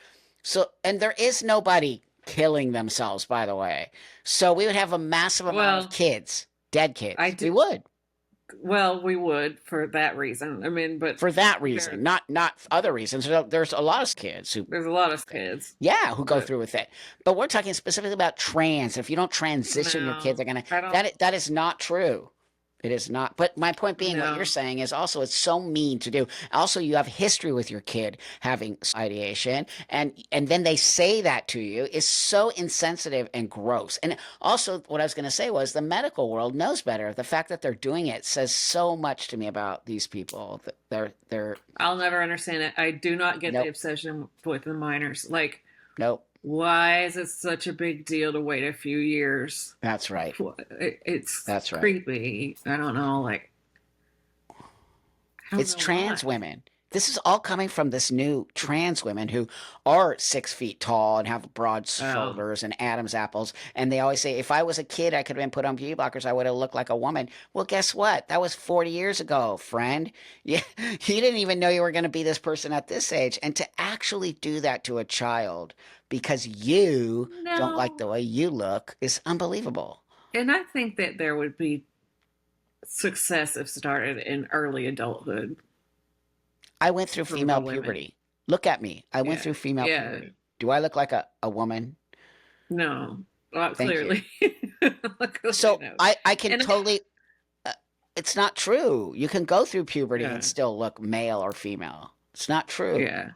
So, and there is nobody killing themselves, by the way. So we would have a massive amount of Well, kids, dead I kids. do. We would. Well, we would for that reason. I mean, but For that reason, there, not other reasons. There's a lot of kids who there's a lot of kids. yeah, who go But through with it. But we're talking specifically about trans. If you don't transition, your kids no, are gonna I don't. that is not true. It is not. But my point being, what you're No. saying is also it's so mean to do. Also, you have history with your kid having ideation, and then they say that to you is so insensitive and gross. And also, what I was going to say was the medical world knows better. The fact that they're doing it says so much to me about these people. They're I'll never understand it. I do not get the nope, obsession with the minors. Like, nope. why is it such a big deal to wait a few years? That's right. It's That's right. creepy. I don't know. Like, I don't It's know trans why. women. This is all coming from this new trans women who are 6 feet tall and have broad Oh, shoulders and Adam's apples. And they always say, if I was a kid, I could have been put on beauty blockers. I would have looked like a woman. Well, guess what? That was 40 years ago, friend. You, you didn't even know you were going to be this person at this age. And to actually do that to a child because you don't like no. the way you look is unbelievable. And I think that there would be success if started in early adulthood I went through from the female women. puberty. Look at me. I went Yeah. through female Yeah. puberty. Do I look like a woman? No. Well, Thank you. clearly. Clearly So no. I can And totally. Uh, it's not true. You can go through puberty and yeah. still look male or female. It's not true. Yeah.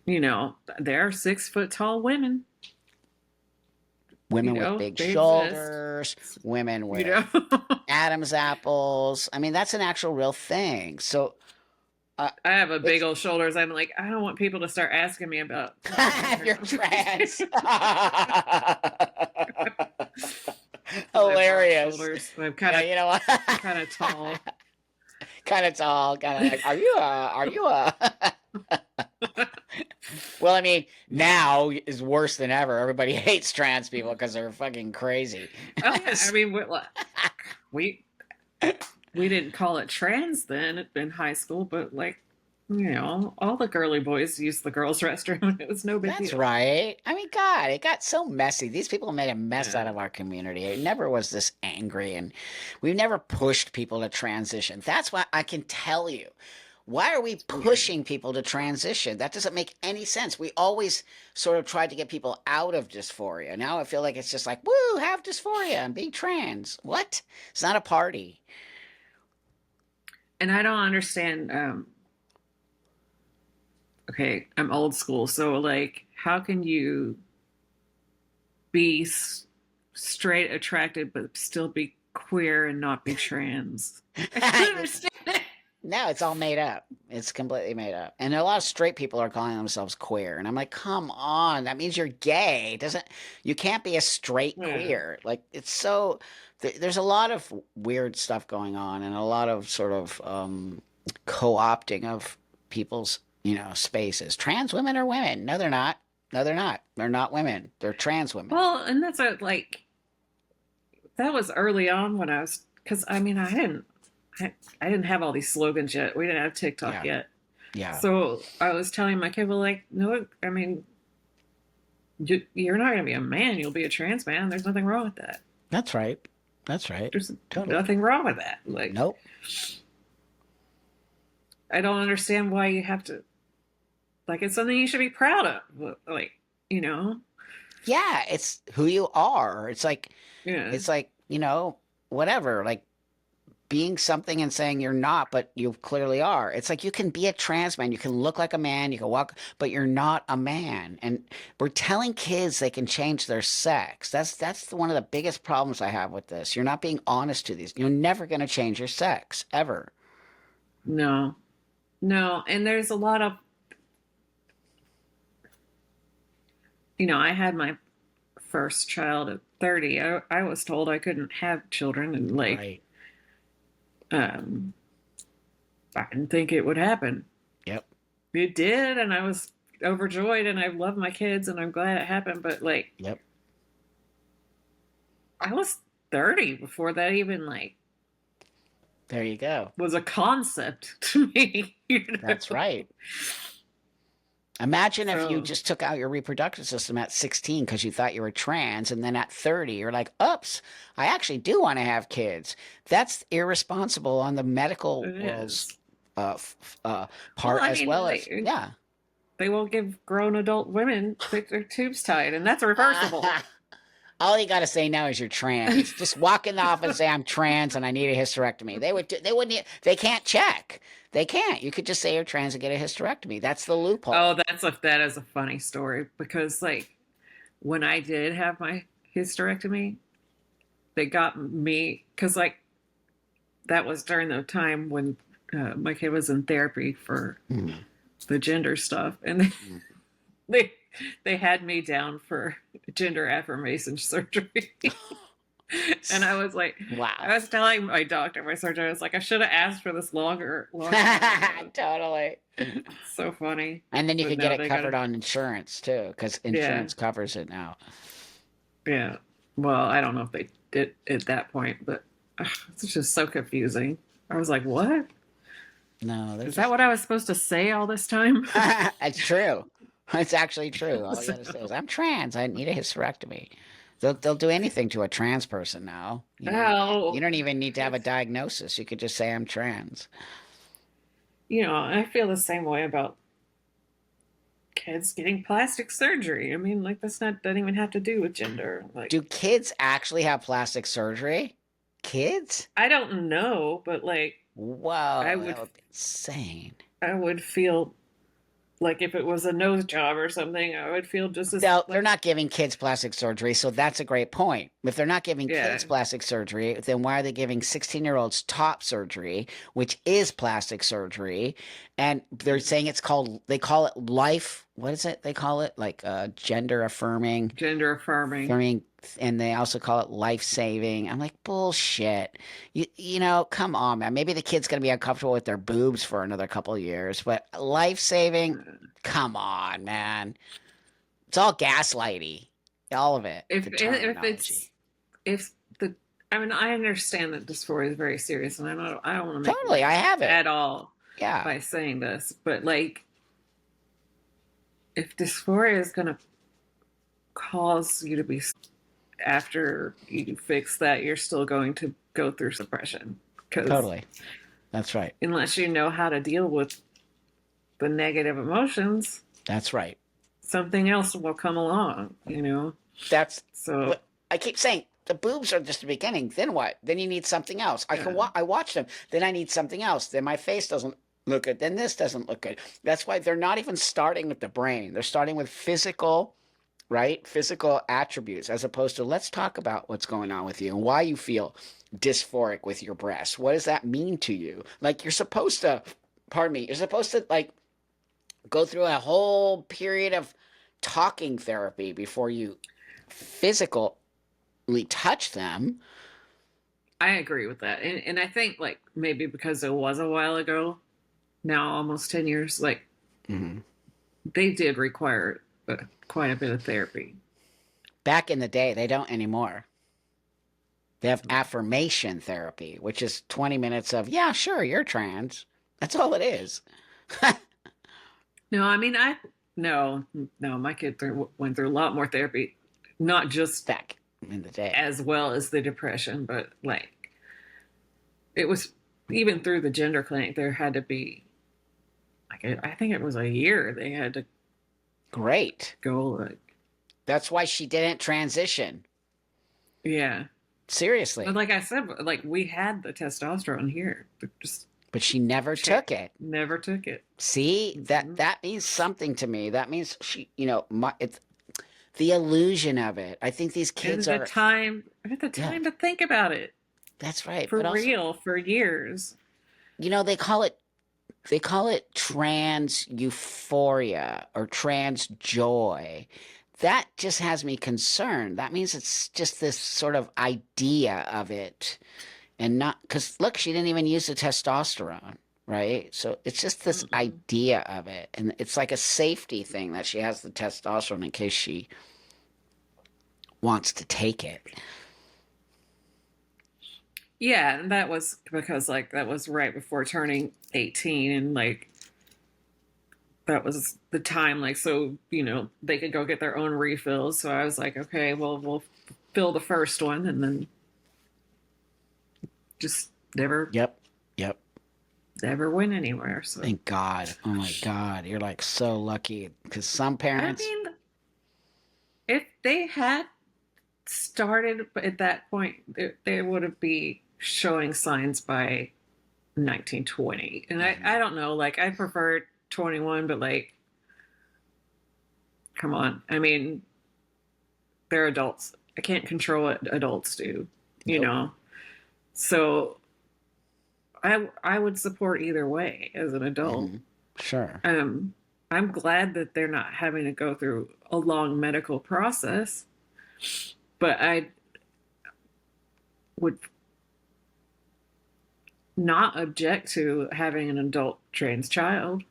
There are 6 foot tall women. Women with big They exist. shoulders, women You with know. Adam's apples. I mean, that's an actual real thing. So uh, I have a big it's old shoulders. I'm like, I don't want people to start asking me about you're trans. because I have broad Hilarious. shoulders. I'm Yeah, you know what? kind of tall. Kind of tall, kind of like, are you a well, I mean, now is worse than ever. Everybody hates trans people because they're fucking crazy. Oh yeah, I mean we we didn't call it trans then in high school, but like all the girly boys used the girls' restroom. It was no big That's deal. right. I mean, God, it got so messy. These people made a mess out Yeah, of our community. It never was this angry, and we've never pushed people to transition. That's why I can tell you. Why are we it's weird. pushing people to transition? That doesn't make any sense. We always sort of tried to get people out of dysphoria. Now I feel like it's just like, woo, have dysphoria and be trans. What? It's not a party. And I don't understand. Okay, I'm old school, so like, how can you be straight attracted but still be queer and not be trans. I don't understand it. No, it's all made up. It's completely made up. And a lot of straight people are calling themselves queer. And I'm like, come on, that means you're gay. It doesn't you can't be a straight Yeah. queer. Like it's so there's a lot of weird stuff going on and a lot of sort of co-opting of people's, spaces. Trans women are women. No, they're not. No, they're not. They're not women. They're trans women. Well, and that's a, like that was early on when I was, because I mean I didn't have all these slogans yet. We didn't have TikTok Yeah. yet. Yeah. So I was telling my kid, well, like, no, I mean, you're not going to be a man. You'll be a trans man. There's nothing wrong with that. That's right. That's right. There's Totally. nothing wrong with that. Like, Nope. I don't understand why you have to, like, it's something you should be proud of. Like, you know? Yeah, it's who you are. Yeah. It's like, whatever, like being something and saying you're not, but you clearly are. It's like you can be a trans man, you can look like a man, you can walk, but you're not a man. And we're telling kids they can change their sex. That's one of the biggest problems I have with this. You're not being honest to these. You're never going to change your sex ever. No. No. And there's a lot of, I had my first child at 30. I was told I couldn't have children, and like, Right. um, I didn't think it would happen. Yep. It did, and I was overjoyed, and I love my kids, and I'm glad it happened. But like, Yep. I was 30 before that even like There you go. was a concept to me. That's right. Imagine if you So just took out your reproductive system at 16 because you thought you were trans, and then at 30, you're like, oops, I actually do want to have kids. That's irresponsible on the medical it world's is. Well, part I as mean, well as, yeah. they won't give grown adult women their tubes tied, and that's reversible. All you got to say now is you're trans. Just walk in the office and say I'm trans and I need a hysterectomy. They wouldn't. They can't check. They can't. You could just say you're trans and get a hysterectomy. That's the loophole. Oh, that is a funny story, because like when I did have my hysterectomy, they got me, because like that was during the time when my kid was in therapy for Mm. the gender stuff, and Mm. they they had me down for gender affirmation surgery. And I was like, I Wow. was telling my doctor, my surgeon, I was like, I should have asked for this longer. Totally. It's so funny. And then you But could get no, it they got covered it. on insurance too, because Yeah, insurance covers it now. yeah. Well, I don't know if they did at that point, but it's just so confusing. I was like, what? No, they're Is that just. what I was supposed to say all this time? It's true. It's actually true. All you gotta say is, "I'm trans. I need a hysterectomy." They'll do anything to a trans person now. You Oh, don't even need to have a it's, diagnosis. You could just say I'm trans. I feel the same way about kids getting plastic surgery. I mean, like that's not doesn't even have to do with gender. Like Do kids actually have plastic surgery? Kids? I don't know, but like I Whoa, that would would be insane. I would feel like if it was a nose job or something, I would feel just as No, they're like not giving kids plastic surgery, so that's a great point. If they're not giving yeah, kids plastic surgery, then why are they giving 16-year-olds top surgery, which is plastic surgery? And they're saying they call it life, what is it? They call it like gender gender affirming. affirming, and they also call it life saving. I'm like, bullshit. Come on, man. Maybe the kid's gonna be uncomfortable with their boobs for another couple of years, but life saving, come on, man. It's all gaslighty. All of it. If The if terminology. it's if the I mean I understand that dysphoria is very serious, and I don't want to make Totally, light I have it. at all Yeah. by saying this, but like if dysphoria is going to cause you to be, after you fix that, you're still going to go through suppression, because Totally. That's right. unless you know how to deal with the negative emotions, That's right. something else will come along. That's So what I keep saying. The boobs are just the beginning. Then what? Then you need something else. yeah, I watch them. Then I need something else. Then my face doesn't look good. Then this doesn't look good. That's why they're not even starting with the brain. They're starting with physical right? Physical attributes, as opposed to let's talk about what's going on with you and why you feel dysphoric with your breasts. What does that mean to you? Like you're supposed to, pardon me, you're supposed to like go through a whole period of talking therapy before you physically touch them. I agree with that. And I think like maybe because it was a while ago, now almost 10 years, like Mm-hmm. they did require quite a bit of therapy. Back in the day, they don't anymore. They have affirmation therapy, which is 20 minutes of, yeah, sure, you're trans. That's all it is. No, I mean, no, no, my kid went through a lot more therapy, not just Back in the day. as well as the depression, but like it was even through the gender clinic, there had to be like, I think it was a year they had to Great. go, like, That's why she didn't transition. yeah. But Seriously. like I said, like we had the testosterone here, just But she never took check, it. never took it. See, Mhm. that means something to me. That means she, it's the illusion of it. I think these kids And the are, time, the yeah, time to think about it that's right. for But also, real for years. they call it trans euphoria or trans joy. That just has me concerned. That means it's just this sort of idea of it and not because look, she didn't even use the testosterone, right? So it's just this Mm-mm. idea of it. And it's like a safety thing that she has the testosterone in case she wants to take it. Yeah, and that was because like that was right before turning 18 and like that was the time like so, they could go get their own refills. So I was like, okay, well, we'll fill the first one and then just Yep. Yep. never went anywhere. So Thank God. Oh my God. You're like so lucky because some I parents, mean, if they had started at that point, they would have be showing signs by 1920. And I don't know, like I prefer 21, but like, come on. I mean, they're adults. I can't control what adults do, you nope. know. So I would support either way as an adult. Hmm. Sure. Um, I'm glad that they're not having to go through a long medical process, but I would not object to having an adult trans child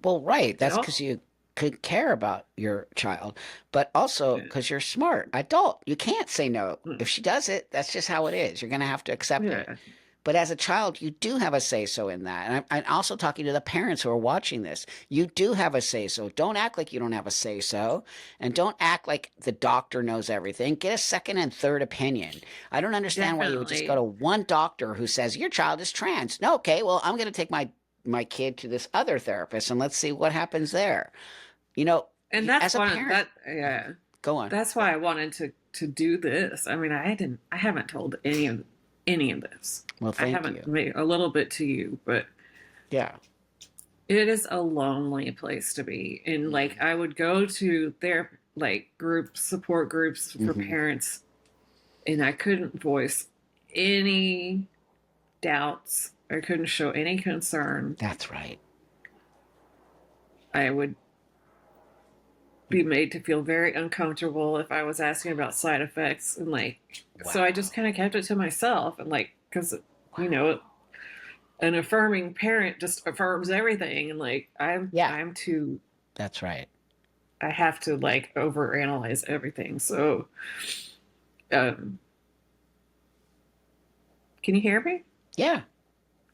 Well, right. at That's because all. you could care about your child, but also Yeah. because you're smart, adult. You can't say no. If she does it, that's just how it is. You're going to have to accept it. Yeah. But as a child, you do have a say so in that. And I'm also talking to the parents who are watching this. You do have a say so. Don't act like you don't have a say so. And don't act like the doctor knows everything. Get a second and third opinion. I don't understand why you would just go Definitely. to one doctor who says, your child is trans. No, okay, well, I'm going to take my kid to this other therapist and let's see what happens there. You know, And that's as a one parent, that yeah. go on. That's why I wanted to do this. I mean, I haven't told any of this. Well, I thank haven't you. made a little bit to you, but Yeah. it is a lonely place to be. And like I would go to their like group support groups for Hmm. parents and I couldn't voice any doubts. I couldn't show any concern. That's right. I would be made to feel very uncomfortable if I was asking about side effects and like so I just Wow. kind of kept it to myself and like because you Wow. know an affirming parent just affirms everything and like Yeah, I'm too that's right. I have to like overanalyze everything. So um can you hear me? Yeah.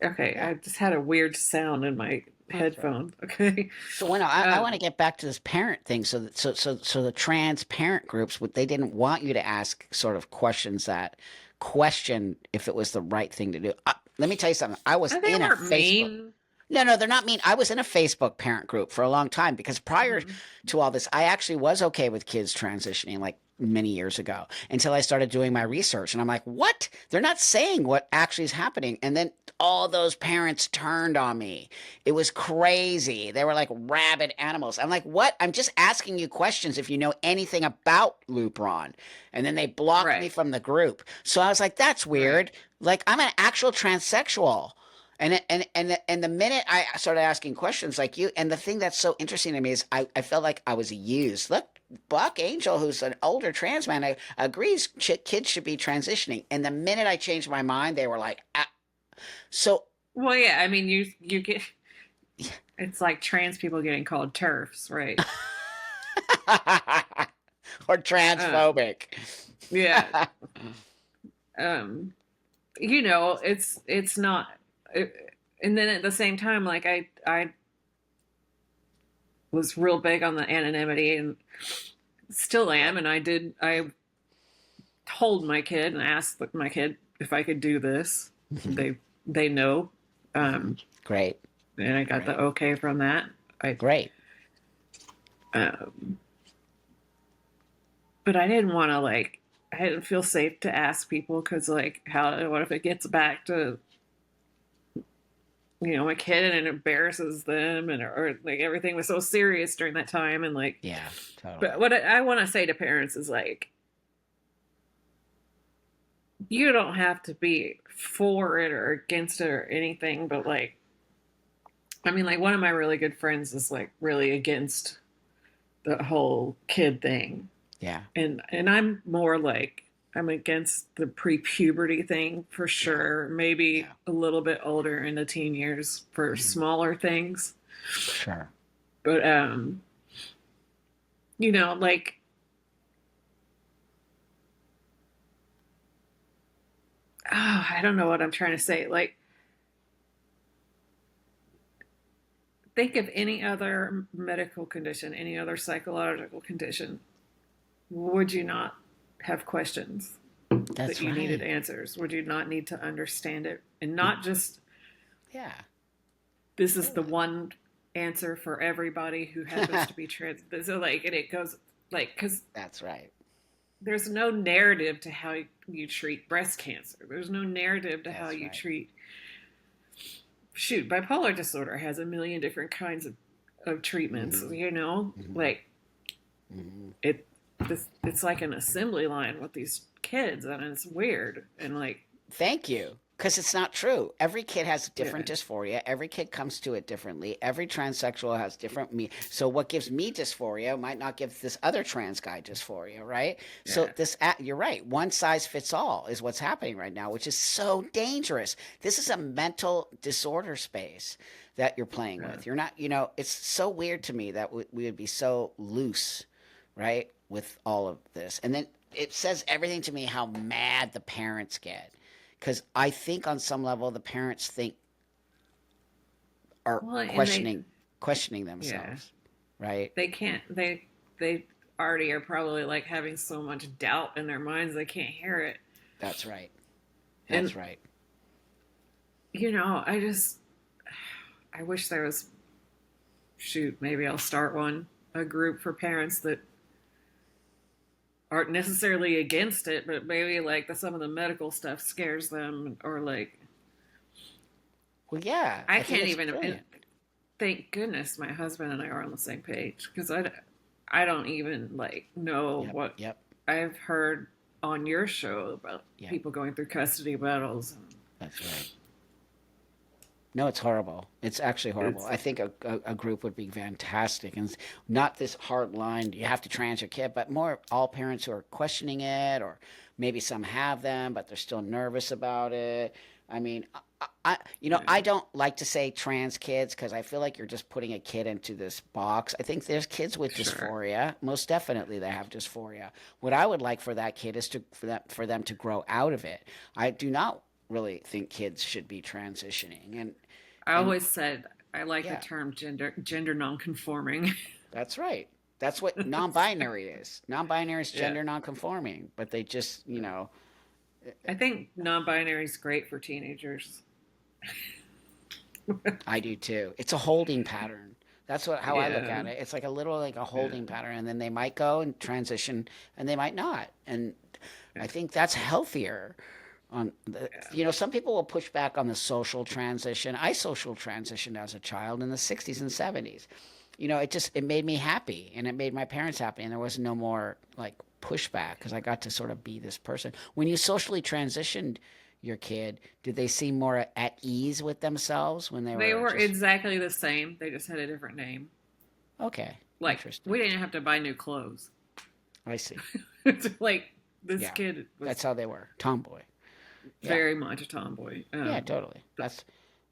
Okay, Yeah. I just had a weird sound in my That's right. headphone. Okay. So when I want to um get back to this parent thing, so the trans parent groups, they didn't want you to ask sort of questions that question if it was the right thing to do. Let me tell you something. I was and they in a weren't Facebook. mean. No, no, they're not mean. I was in a Facebook parent group for a long time because prior Mhm. to all this, I actually was okay with kids transitioning. Like many years ago until I started doing my research. And I'm like, what? They're not saying what actually is happening. And then all those parents turned on me. It was crazy. They were like rabid animals. I'm like, what? I'm just asking you questions if you know anything about Lupron. And then they blocked me Right. from the group. So I was like, that's Right. weird. Like, I'm an actual transsexual. And the minute I started asking questions like you, and the thing that's so interesting to me is I felt like I was used. Look, Buck Angel, who's an older trans man, agrees kids should be transitioning. And the minute I changed my mind, they were like, ah. So, Well, yeah. I mean, you get it's like trans people getting called turfs, right? or Um, transphobic. yeah. Um, it's not. And then at the same time, like I was real big on the anonymity and still am, Yep. and I told my kid and asked my kid if I could do this. They know, um, Great. and I got the Great. okay from that. I Great. um, but I didn't want to like I didn't feel safe to ask people because like how what if it gets back to my kid and it embarrasses them and or like everything was so serious during that time and like Yeah, but totally. what I want to say to parents is like you don't have to be for it or against it or anything but like I mean like one of my really good friends is like really against the whole kid thing Yeah. and I'm more like I'm against the pre-puberty thing for Yeah. sure maybe Yeah. a little bit older in the teen years for Mhm. smaller things Sure. but like I don't know what I'm trying to say. Like, think of any other medical condition, any other psychological condition. Would you not have questions that That's you needed right. answers? Would you not need to understand it? And not just Yeah. this is the one answer for everybody who happens to be trans. So, like, and it goes like, because That's right. there's no narrative to how you treat breast cancer, there's no narrative to how That's you right. treat bipolar disorder has a million different kinds of treatments, Hmm. Hmm. like Hmm. it it's like an assembly line with these kids and it's weird and like Thank you. Because it's not true. Every kid has different yeah dysphoria. Every kid comes to it differently. Every transsexual has different me. So what gives me dysphoria might not give this other trans guy dysphoria, right? So yeah you're right. One size fits all is what's happening right now, which is so dangerous. This is a mental disorder space that you're playing yeah with. You're not, it's so weird to me that we would be so loose, right, with all of this. And then it says everything to me how mad the parents get because I think on some level the parents think are well and questioning yeah themselves, right? they can't they already are probably like having so much doubt in their minds they can't hear it That's right. and That's right. I wish there was maybe I'll start one a group for parents that aren't necessarily against it, but maybe like some of the medical stuff scares them, or like Well, yeah, I I think can't it's even. And brilliant. thank goodness my husband and I are on the same page because I don't even like know Yep. what Yep. I've heard on your show about Yep. people going through custody battles. That's right. No, it's horrible. It's actually horrible. It's I think a group would be fantastic, and not this hard line. You have to trans your kid, but more all parents who are questioning it, or maybe some have them, but they're still nervous about it. I mean, I yeah, don't like to say trans kids because I feel like you're just putting a kid into this box. I think there's kids with sure. dysphoria. Most definitely, they have dysphoria. What I would like for that kid is for them to grow out of it. I do not really think kids should be transitioning, I and always said I like the yeah, term gender nonconforming. that's right. That's what non-binary is. Non-binary is Yeah, gender non-conforming, but they just, I think non-binary is great for teenagers. I do too. It's a holding pattern. That's how I look Yeah. at it. It's like a little like a holding Yeah. pattern, and then they might go and transition, and they might not. And I think that's healthier. Yeah. Some people will push back on the social transition. I social transitioned as a child in the 60s and 70s. It made me happy, and it made my parents happy, and there was no more like pushback because I got to sort of be this person. When you socially transitioned your kid, did they seem more at ease with themselves when they They were were just exactly the same. They just had a different name. okay? Like we Interesting. didn't have to buy new clothes. I see. It's like this Yeah, kid that's was how they were. Tomboy. Yeah, very much a tomboy. yeah, totally.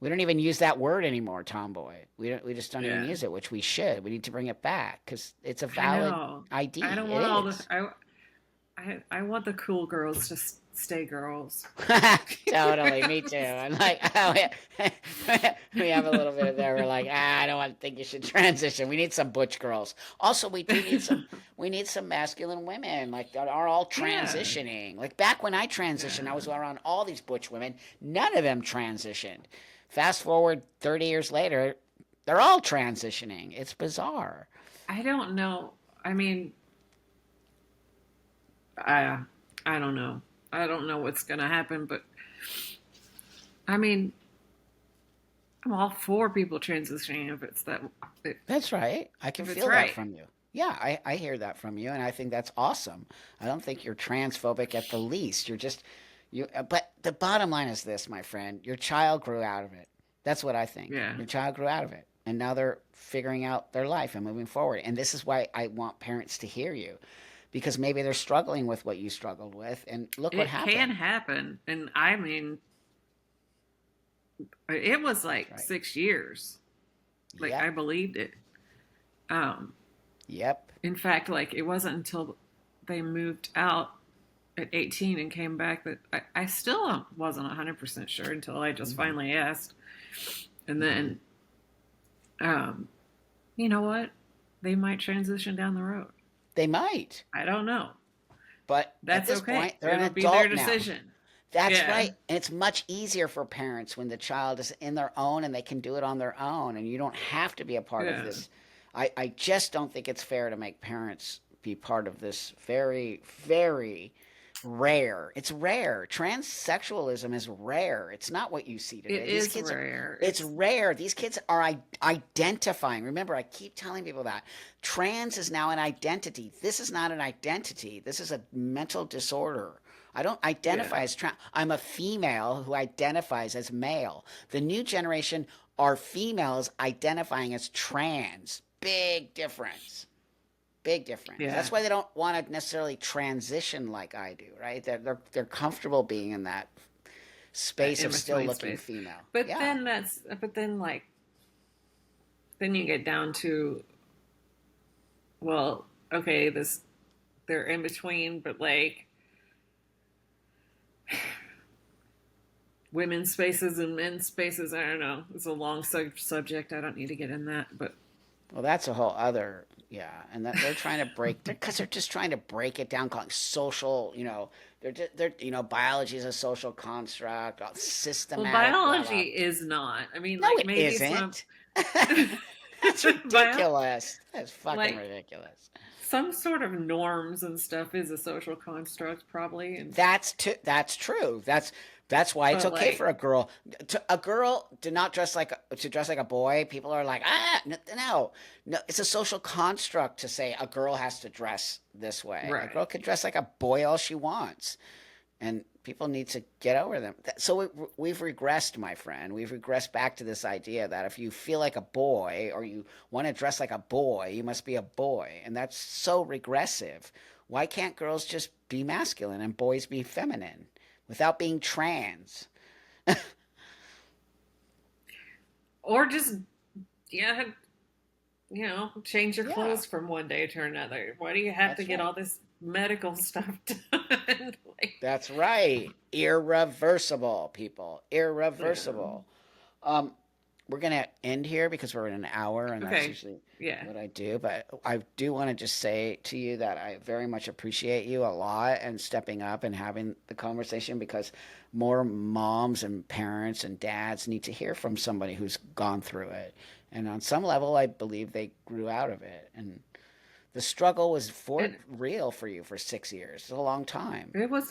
We don't even use that word anymore, tomboy. We just don't even Yeah, use it, which we should. We need to bring it back because it's a I valid know. I ID. don't It want all the. is. I want the cool girls to stay girls. Totally, me too. I'm like, oh, we have a little bit of there. We're like, I don't want to think you should transition. We need some butch girls. Also, we do need some. We need some masculine women, like that are all Yeah, transitioning. Like back when I transitioned, I yeah. was around all these butch women. None of them transitioned. Fast forward 30 years later, they're all transitioning. It's bizarre. I don't know. I mean, I I don't know. I don't know what's gonna happen, but I mean, I'm all for people transitioning if it's that That's right. I can if it's feel that right. from you. Yeah, I hear that from you, and I think that's awesome. I don't think you're transphobic at the least. You're just but the bottom line is this, my friend. Your child grew out of it. That's what I think. Yeah. Your child grew out of it, and now they're figuring out their life and moving forward. And this is why I want parents to hear you, because maybe they're struggling with what you struggled with, and look what It can happened. happen. And I mean, it was That's like right. 6 years. Like I Yep. believed it. Um, Yep. in fact, like it wasn't until they moved out at 18 and came back that I still wasn't 100% sure until I just Hmm. finally asked. And Hmm. then, um, you know what? They might transition down the road. They might, I don't know. but at That's this okay. point, they're an It'll be their adult now. decision. That's Yeah. right. And it's much easier for parents when the child is in their own and they can do it on their own. And you don't have to be a part of Yeah. this. I just don't think it's fair to make parents be part of this very, very rare. It's rare. Transsexualism is rare. It's not what you see It today. These is kids are, rare. it's rare. These kids are identifying. Remember, I keep telling people that. Trans is now an identity. This is not an identity. This is a mental disorder. I don't Yeah. identify as trans. I'm a female who identifies as male. The new generation are females identifying as trans. Big difference. Big difference. Yeah. That's why they don't want to necessarily transition like I do, right? They're comfortable being in that That space in of still between looking space. female. But Yeah. then like, then you get down to, well, okay, they're in between, but like, women's spaces and men's spaces. I don't know. It's a long subject. I don't need to get in that, but Well, that's a whole other, yeah. And that they're trying to break, because they're just trying to break it down, calling social, biology is a social construct, well, systematic, blah, biology blah. is not. I mean, No, like it maybe some isn't. That's bio, ridiculous. That's fucking like ridiculous. some sort of norms and stuff is a social construct, probably, and That's true. That's why it's but okay like for a girl to not dress like a boy. People are like, no, no. It's a social construct to say a girl has to dress this way. A girl right. can dress like a boy all she wants, and people need to get over them. So we've regressed, my friend. We've regressed back to this idea that if you feel like a boy or you want to dress like a boy, you must be a boy, and that's so regressive. Why can't girls just be masculine and boys be feminine without being trans? Or just yeah, change your Yeah, clothes from one day to another. Why do you have to that's get all right. this medical stuff done? Like, That's right. Irreversible, people. yeah. Irreversible. Um, we're gonna end here because we're in an hour, and that's Okay. usually Yeah. what I do. But I do want to just say to you that I very much appreciate you a lot and stepping up and having the conversation, because more moms and parents and dads need to hear from somebody who's gone through it. And on some level, I believe they grew out of it. And the struggle was for It real for you for 6 years. It's a long time. it was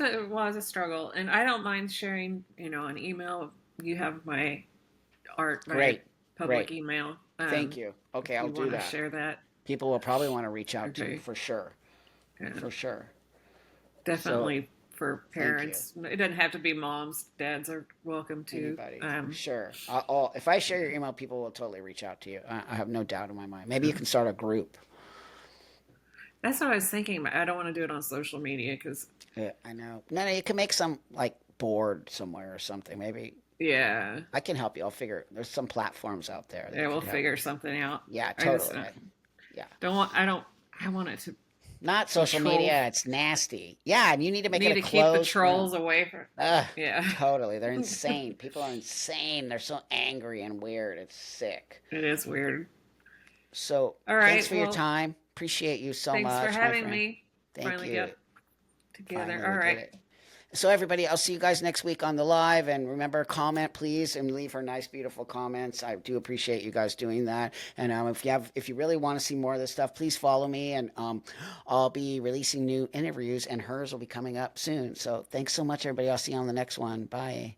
a struggle, and I don't mind sharing, an email. You have my Great, public great. email. Thank you. If Okay, I'll you do want to that. share that. People will probably want to reach out to you Okay. for sure. Yeah. For sure. So Definitely for thank you. parents. It doesn't have to be moms. Dads are welcome to. Anybody. Sure. If I share your email, people will totally reach out to you. I have no doubt in my mind. Maybe you can start a group. That's what I was thinking. But I don't want to do it on social media because, Yeah, I know. No, no, you can make some like board somewhere or something. Maybe yeah, I can help you. I'll figure. There's some platforms out there yeah, that we'll could help. figure something out. Yeah, I just totally. Yeah. don't want. I don't. I want it to Not be social troll. media. It's nasty. Yeah, and you need to make it Need a to keep the closed room. trolls away from. Ugh, Yeah, totally. They're insane. People are insane. They're so angry and weird. It's sick. it is weird. So, All thanks right. for your Well, time. Appreciate you so thanks for much, my having friend. me. Thank Finally you. got together. Finally, All we did right. it. So, everybody, I'll see you guys next week on the live. And remember, comment, please, and leave her nice, beautiful comments. I do appreciate you guys doing that. And if you really want to see more of this stuff, please follow me. And I'll be releasing new interviews, and hers will be coming up soon. So, thanks so much, everybody. I'll see you on the next one. Bye.